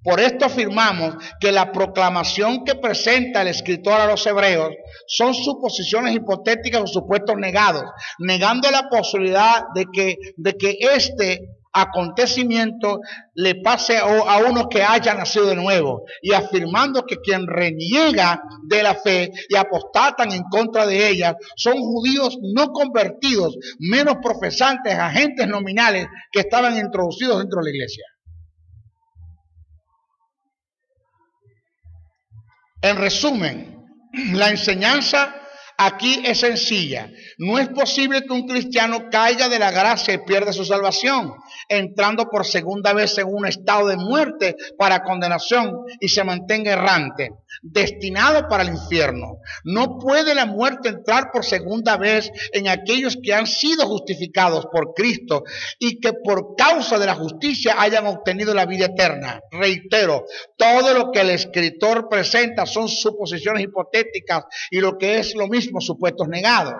Por esto afirmamos que la proclamación que presenta el escritor a los hebreos son suposiciones hipotéticas o supuestos negados, negando la posibilidad de que este acontecimiento le pase a uno que haya nacido de nuevo, y afirmando que quien reniega de la fe y apostatan en contra de ella son judíos no convertidos, menos profesantes, agentes nominales que estaban introducidos dentro de la iglesia. En resumen, la enseñanza aquí es sencilla. No es posible que un cristiano caiga de la gracia y pierda su salvación, entrando por segunda vez en un estado de muerte para condenación y se mantenga errante, destinado para el infierno. No puede la muerte entrar por segunda vez en aquellos que han sido justificados por Cristo y que por causa de la justicia hayan obtenido la vida eterna. Reitero, todo lo que el escritor presenta son suposiciones hipotéticas y lo que es lo mismo, supuestos negados.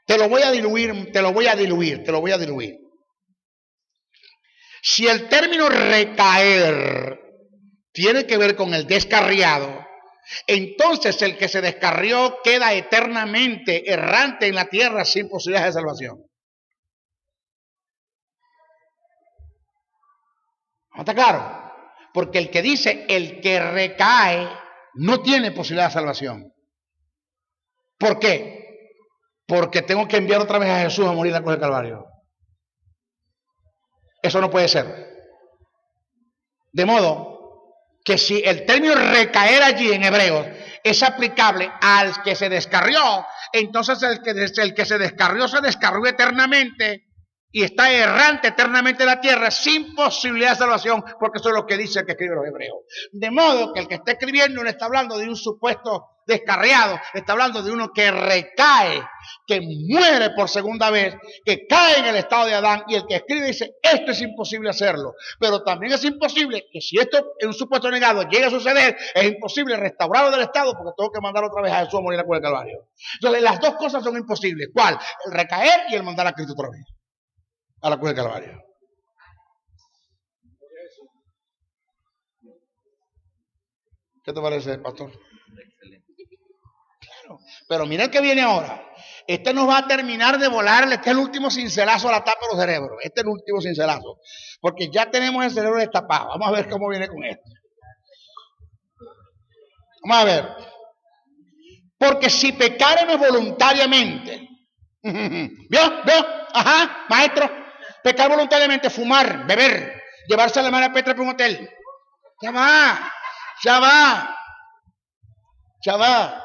Te lo voy a diluir. Si el término recaer tiene que ver con el descarriado, entonces el que se descarrió queda eternamente errante en la tierra sin posibilidades de salvación. ¿No está claro? Porque el que dice el que recae no tiene posibilidad de salvación. ¿Por qué? Porque tengo que enviar otra vez a Jesús a morir en la cruz del Calvario. Eso no puede ser. De modo que si el término recaer allí en Hebreos es aplicable al que se descarrió, entonces el que se descarrió eternamente y está errante eternamente en la tierra sin posibilidad de salvación, porque eso es lo que dice el que escribe los Hebreos. De modo que el que está escribiendo no está hablando de un supuesto descarriado, está hablando de uno que recae, que muere por segunda vez, que cae en el estado de Adán, y el que escribe dice, esto es imposible hacerlo, pero también es imposible que si esto es un supuesto negado llega a suceder, es imposible restaurarlo del estado, porque tengo que mandar otra vez a Jesús a morir en la cruz del Calvario. Entonces las dos cosas son imposibles. ¿Cuál? El recaer y el mandar a Cristo otra vez a la cruz del Calvario. ¿Qué te parece, pastor? Claro, pero mira el que viene ahora. Este nos va a terminar de volar. Este es el último cincelazo a la tapa de los cerebros. Este es el último cincelazo, porque ya tenemos el cerebro destapado. Vamos a ver cómo viene con esto. Vamos a ver. Porque si pecáremos voluntariamente, ¿Vio? ¿Vio? Ajá, maestro. Pecar voluntariamente, fumar, beber, llevarse a la hermana Petra para un hotel. Ya va, ya va, ya va.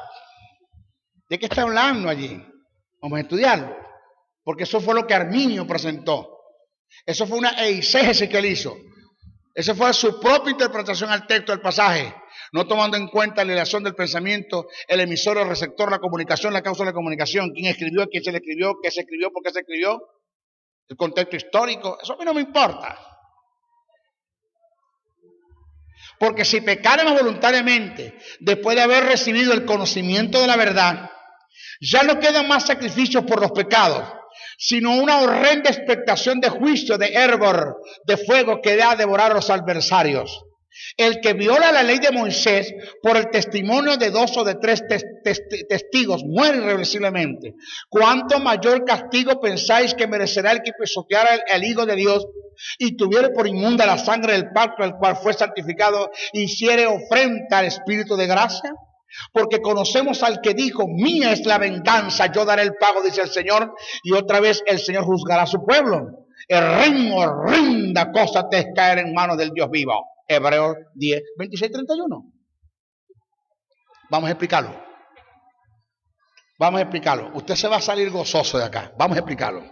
¿De qué está hablando allí? Vamos a estudiarlo. Porque eso fue lo que Arminio presentó. Eso fue una eisegesis que él hizo. Esa fue su propia interpretación al texto del pasaje, no tomando en cuenta la relación del pensamiento, el emisor, el receptor, la comunicación, la causa de la comunicación, quién escribió, quién se le escribió, qué se escribió, por qué se escribió, el contexto histórico. Eso a mí no me importa. Porque si pecáramos voluntariamente, después de haber recibido el conocimiento de la verdad, ya no quedan más sacrificios por los pecados, sino una horrenda expectación de juicio, de hervor, de fuego que da a devorar a los adversarios. El que viola la ley de Moisés por el testimonio de 2 o de 3 testigos muere irreversiblemente. ¿Cuánto mayor castigo pensáis que merecerá el que pisoteara el Hijo de Dios y tuviere por inmunda la sangre del pacto al cual fue santificado y hiciere ofrenda al Espíritu de gracia? Porque conocemos al que dijo, mía es la venganza, yo daré el pago, dice el Señor, y otra vez el Señor juzgará a su pueblo. Horrenda cosa te es caer en manos del Dios vivo. Hebreos 10, 26, 31. Vamos a explicarlo. Vamos a explicarlo. Usted se va a salir gozoso de acá. Vamos a explicarlo.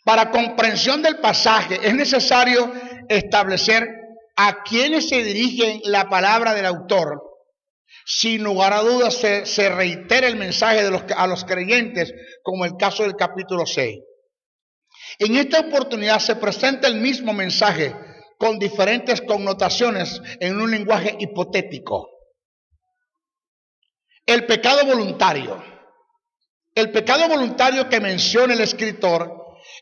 Para comprensión del pasaje es necesario establecer a quienes se dirige la palabra del autor. Sin lugar a dudas se reitera el mensaje a los creyentes, como el caso del capítulo 6. En esta oportunidad se presenta el mismo mensaje con diferentes connotaciones en un lenguaje hipotético. El pecado voluntario. El pecado voluntario que menciona el escritor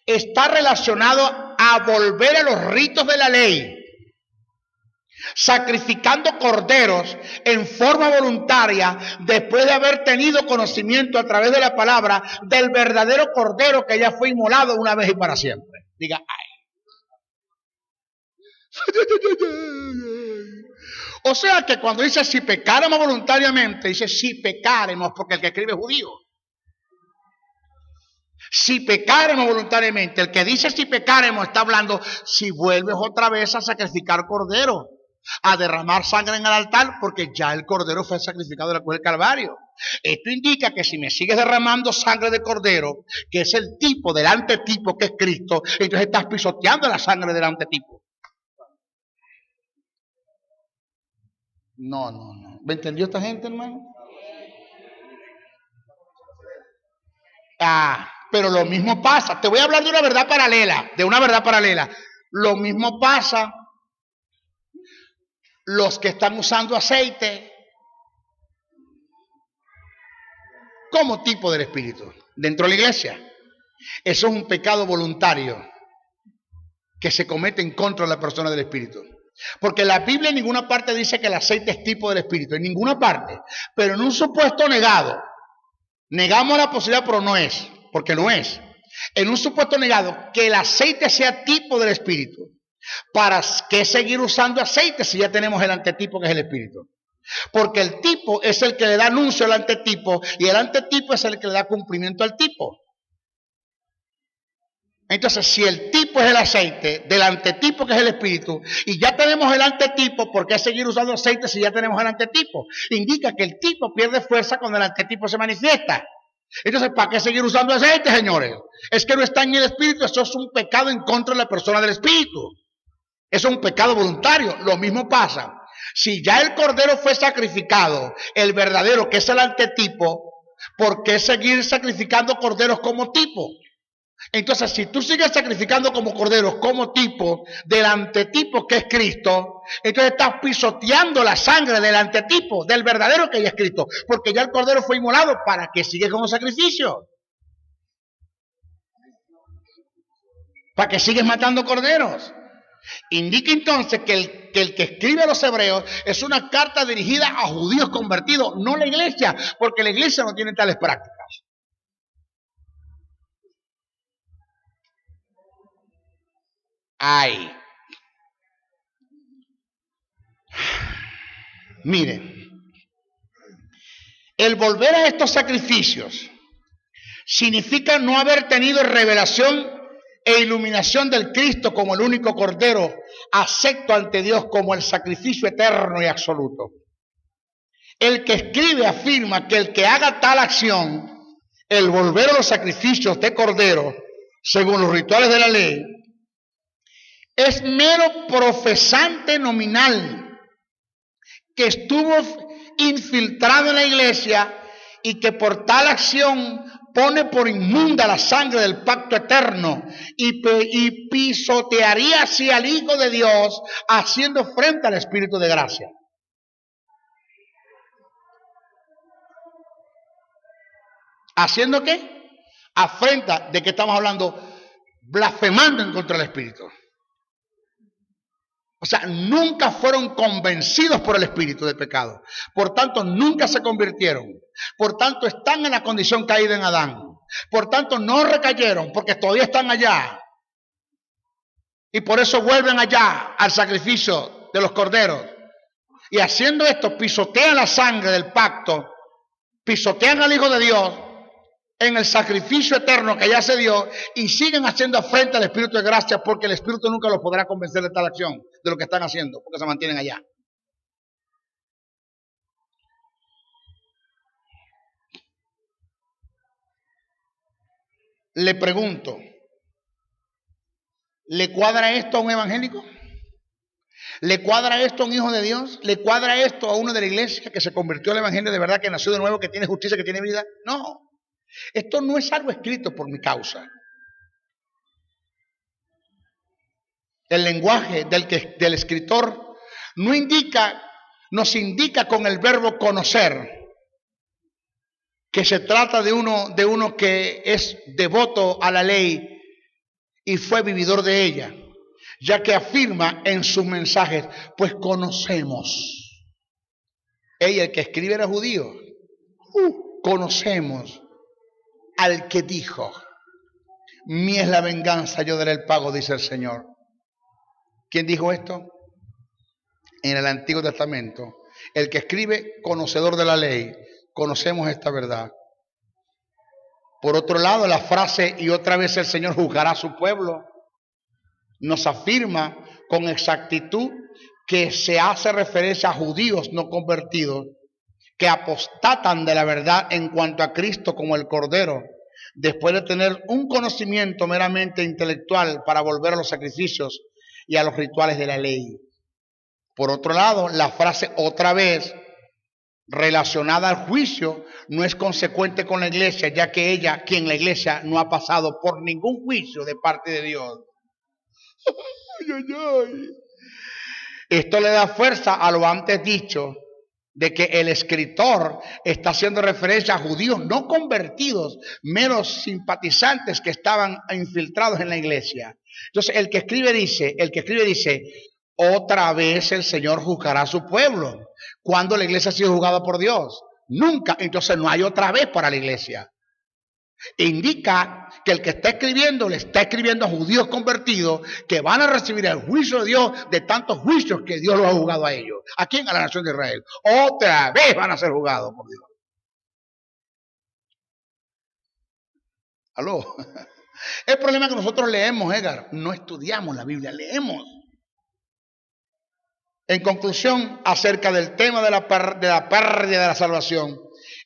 está relacionado a volver a los ritos de la ley, sacrificando corderos en forma voluntaria después de haber tenido conocimiento a través de la palabra del verdadero cordero que ya fue inmolado una vez y para siempre. Diga, ay. O sea que cuando dice si pecáremos voluntariamente, dice si pecáremos, porque el que escribe es judío. Si pecáremos voluntariamente, el que dice si pecáremos está hablando si vuelves otra vez a sacrificar cordero, a derramar sangre en el altar, porque ya el cordero fue sacrificado en la cruz del Calvario. Esto indica que si me sigues derramando sangre de cordero, que es el tipo del antetipo que es Cristo, entonces estás pisoteando la sangre del antetipo. No. ¿Me entendió esta gente, hermano? Pero lo mismo pasa. Te voy a hablar de una verdad paralela. Lo mismo pasa los que están usando aceite como tipo del Espíritu dentro de la iglesia. Eso es un pecado voluntario que se comete en contra de la persona del Espíritu. Porque la Biblia en ninguna parte dice que el aceite es tipo del Espíritu, en ninguna parte. Pero en un supuesto negado, negamos la posibilidad, pero no es, porque no es. En un supuesto negado, que el aceite sea tipo del Espíritu. ¿Para qué seguir usando aceite si ya tenemos el antetipo que es el Espíritu? Porque el tipo es el que le da anuncio al antetipo y el antetipo es el que le da cumplimiento al tipo. Entonces, si el tipo es el aceite del antetipo que es el Espíritu y ya tenemos el antetipo, ¿por qué seguir usando aceite si ya tenemos el antetipo? Indica que el tipo pierde fuerza cuando el antetipo se manifiesta. Entonces, ¿para qué seguir usando aceite, señores? Es que no está en el Espíritu. Eso es un pecado en contra de la persona del Espíritu. Eso es un pecado voluntario. Lo mismo pasa. Si ya el cordero fue sacrificado, el verdadero, que es el antetipo, ¿por qué seguir sacrificando corderos como tipo? Entonces, si tú sigues sacrificando como corderos, como tipo del antetipo que es Cristo, entonces estás pisoteando la sangre del antetipo, del verdadero que ya es Cristo, porque ya el cordero fue inmolado. ¿Para qué sigues como sacrificio? ¿Para qué sigues matando corderos? Indica entonces que el que escribe a los hebreos es una carta dirigida a judíos convertidos, no a la iglesia, porque la iglesia no tiene tales prácticas. Ay. Miren, El volver a estos sacrificios significa no haber tenido revelación e iluminación del Cristo como el único Cordero acepto ante Dios como el sacrificio eterno y absoluto. El que escribe afirma que el que haga tal acción, el volver a los sacrificios de Cordero, según los rituales de la ley, es mero profesante nominal que estuvo infiltrado en la iglesia y que por tal acción pone por inmunda la sangre del pacto eterno y pisotearía así al Hijo de Dios, haciendo frente al Espíritu de gracia. ¿Haciendo qué? Afrenta, ¿de qué estamos hablando? Blasfemando en contra del Espíritu. O sea, nunca fueron convencidos por el Espíritu de pecado. Por tanto, nunca se convirtieron. Por tanto, están en la condición caída en Adán. Por tanto, no recayeron porque todavía están allá. Y por eso vuelven allá al sacrificio de los corderos. Y haciendo esto, pisotean la sangre del pacto, pisotean al Hijo de Dios en el sacrificio eterno que ya se dio y siguen haciendo frente al Espíritu de gracia porque el Espíritu nunca los podrá convencer de tal acción, de lo que están haciendo, porque se mantienen allá. Le pregunto, ¿le cuadra esto a un evangélico? ¿Le cuadra esto a un hijo de Dios? ¿Le cuadra esto a uno de la iglesia que se convirtió al evangelio de verdad, que nació de nuevo, que tiene justicia, que tiene vida? No. Esto no es algo escrito por mi causa. El lenguaje del escritor nos indica con el verbo conocer que se trata de uno que es devoto a la ley y fue vividor de ella, ya que afirma en sus mensajes, pues conocemos. Ella, el que escribe, era judío. Conocemos al que dijo, mía es la venganza, yo daré el pago, dice el Señor. ¿Quién dijo esto? En el Antiguo Testamento. El que escribe, conocedor de la ley. Conocemos esta verdad. Por otro lado, la frase, y otra vez el Señor juzgará a su pueblo, nos afirma con exactitud que se hace referencia a judíos no convertidos que apostatan de la verdad en cuanto a Cristo como el Cordero, después de tener un conocimiento meramente intelectual para volver a los sacrificios y a los rituales de la ley. Por otro lado, la frase otra vez relacionada al juicio no es consecuente con la iglesia, ya que ella, quien la iglesia, no ha pasado por ningún juicio de parte de Dios. Ay, ay, ay. Esto le da fuerza a lo antes dicho, de que el escritor está haciendo referencia a judíos no convertidos, meros simpatizantes que estaban infiltrados en la iglesia. Entonces, el que escribe dice, otra vez el Señor juzgará a su pueblo. ¿Cuándo la iglesia ha sido juzgada por Dios? Nunca. Entonces no hay otra vez para la iglesia. Indica que el que está escribiendo le está escribiendo a judíos convertidos que van a recibir el juicio de Dios de tantos juicios que Dios los ha juzgado a ellos. ¿A quién? A la nación de Israel. Otra vez van a ser juzgados por Dios. ¿Aló? El problema es que nosotros leemos, Edgar, no estudiamos la Biblia, leemos. En conclusión, acerca del tema de la pérdida de la salvación,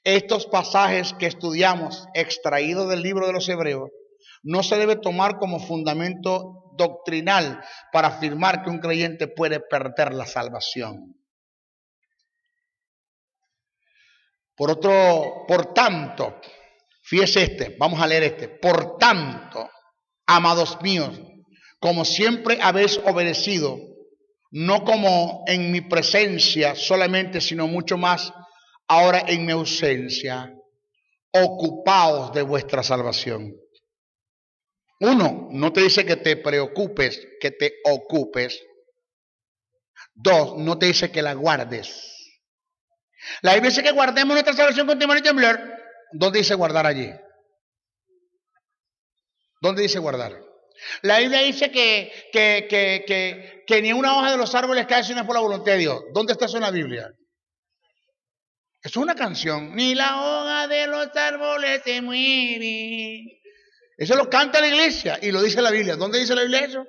estos pasajes que estudiamos, extraídos del libro de los Hebreos, no se debe tomar como fundamento doctrinal para afirmar que un creyente puede perder la salvación. Por tanto, fíjese vamos a leer por tanto, amados míos, como siempre habéis obedecido, no como en mi presencia solamente, sino mucho más ahora en mi ausencia, ocupaos de vuestra salvación. Uno, no te dice que te preocupes, que te ocupes. Dos, no te dice que la guardes. La Biblia dice que guardemos nuestra salvación con temor y temblor. ¿Dónde dice guardar allí? ¿Dónde dice guardar? La Biblia dice que ni una hoja de los árboles cae si no es por la voluntad de Dios. ¿Dónde está eso en la Biblia? Eso es una canción. Ni la hoja de los árboles se mueve. Eso lo canta la iglesia y lo dice la Biblia. ¿Dónde dice la Biblia eso?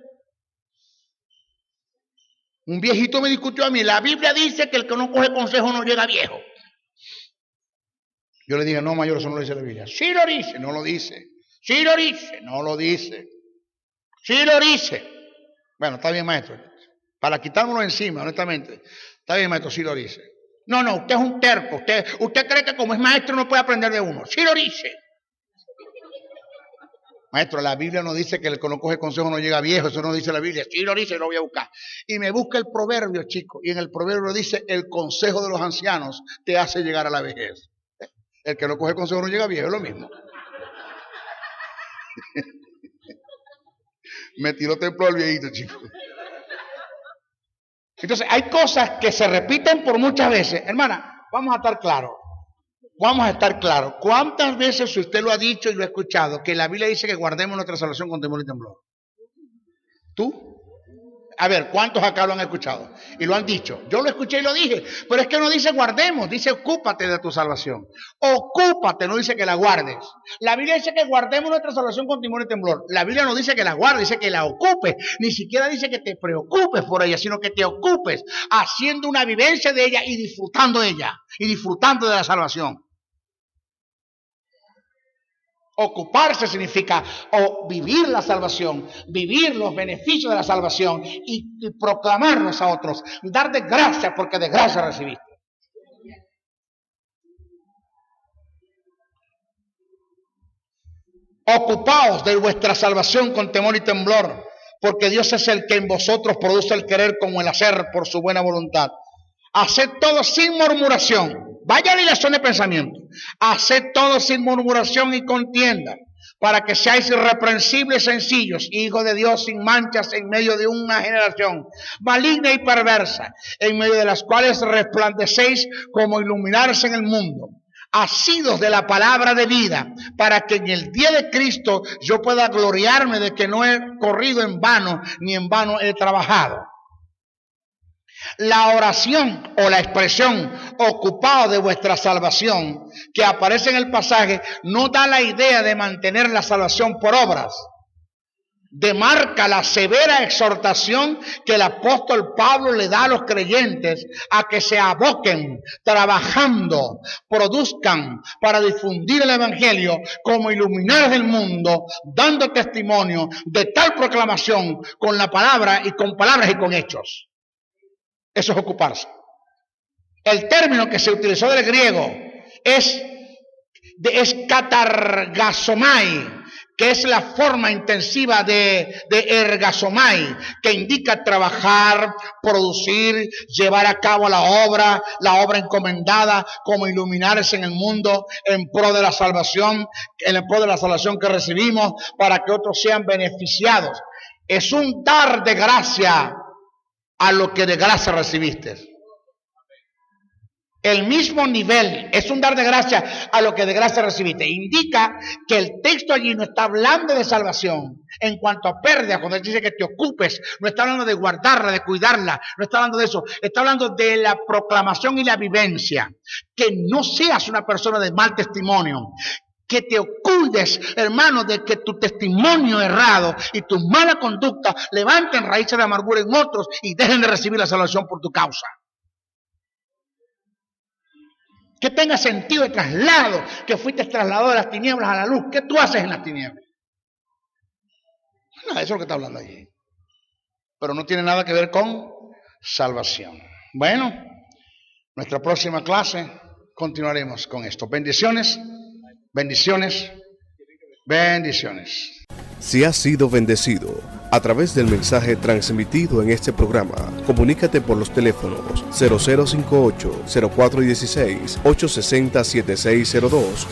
Un viejito me discutió a mí. La Biblia dice que el que no coge consejo no llega viejo. Yo le dije, no, mayor, eso no lo dice la Biblia. Sí lo dice, no lo dice. Sí lo dice, no lo dice. Sí lo dice. Bueno, está bien, maestro. Para quitármelo encima, honestamente. Está bien, maestro, sí lo dice. No, usted es un terco. Usted cree que como es maestro no puede aprender de uno. Sí lo dice. Maestro, la Biblia no dice que el que no coge consejo no llega viejo. Eso no dice la Biblia. Sí lo dice, lo voy a buscar. Y me busca el proverbio, chico. Y en el proverbio dice, el consejo de los ancianos te hace llegar a la vejez. El que no coge consejo no llega viejo, es lo mismo. Me tiró templo al viejito, chico. Entonces, hay cosas que se repiten por muchas veces. Hermana, vamos a estar claros. Vamos a estar claros. ¿Cuántas veces usted lo ha dicho y lo ha escuchado? Que la Biblia dice que guardemos nuestra salvación con temor y temblor. ¿Tú? A ver, ¿cuántos acá lo han escuchado? Y lo han dicho. Yo lo escuché y lo dije. Pero es que no dice guardemos, dice ocúpate de tu salvación. Ocúpate, no dice que la guardes. La Biblia dice que guardemos nuestra salvación con temor y temblor. La Biblia no dice que la guardes, dice que la ocupes. Ni siquiera dice que te preocupes por ella, sino que te ocupes haciendo una vivencia de ella y disfrutando de ella. Y disfrutando de la salvación. Ocuparse significa vivir la salvación, vivir los beneficios de la salvación y proclamarlos a otros, dar de gracia porque de gracia recibiste. Ocupaos de vuestra salvación con temor y temblor, porque Dios es el que en vosotros produce el querer como el hacer por su buena voluntad. Haced todo sin murmuración. Vaya alineación de pensamiento. Haced todo sin murmuración y contienda, para que seáis irreprensibles, sencillos, hijos de Dios sin manchas en medio de una generación maligna y perversa, en medio de las cuales resplandecéis como iluminarse en el mundo, asidos de la palabra de vida, para que en el día de Cristo yo pueda gloriarme de que no he corrido en vano, ni en vano he trabajado. La oración o la expresión ocupado de vuestra salvación que aparece en el pasaje no da la idea de mantener la salvación por obras. Demarca la severa exhortación que el apóstol Pablo le da a los creyentes a que se aboquen, trabajando, produzcan para difundir el evangelio como iluminares del mundo, dando testimonio de tal proclamación con la palabra y con palabras y con hechos. Eso es ocuparse. El término que se utilizó del griego es katargasomai, que es la forma intensiva de ergasomai, que indica trabajar, producir, llevar a cabo la obra encomendada, como iluminarse en el mundo en pro de la salvación, que recibimos para que otros sean beneficiados. Es un dar de gracia a lo que de gracia recibiste. El mismo nivel, es un dar de gracia a lo que de gracia recibiste. Indica que el texto allí no está hablando de salvación en cuanto a pérdida, cuando él dice que te ocupes, no está hablando de guardarla, de cuidarla, no está hablando de eso, está hablando de la proclamación y la vivencia. Que no seas una persona de mal testimonio, que te cuides, hermano, de que tu testimonio errado y tu mala conducta levanten raíces de amargura en otros y dejen de recibir la salvación por tu causa. Que tenga sentido de traslado, que fuiste trasladado de las tinieblas a la luz. ¿Qué tú haces en las tinieblas? Nada, eso es lo que está hablando allí. Pero no tiene nada que ver con salvación. Bueno, nuestra próxima clase continuaremos con esto. Bendiciones. Bendiciones, bendiciones. Si has sido bendecido a través del mensaje transmitido en este programa, comunícate por los teléfonos 0058-0416, 860-7602,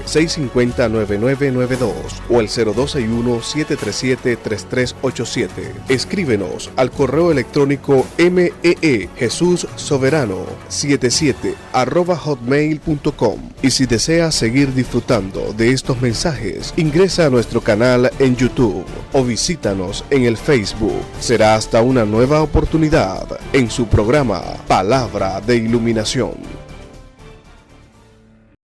0414-650-9992 o el 0261-737-3387. Escríbenos al correo electrónico meejesussoberano77@hotmail.com. Y si deseas seguir disfrutando de estos mensajes, ingresa a nuestro canal en YouTube o visítanos en el Facebook. Será hasta una nueva oportunidad en su programa Palabra de Iluminación.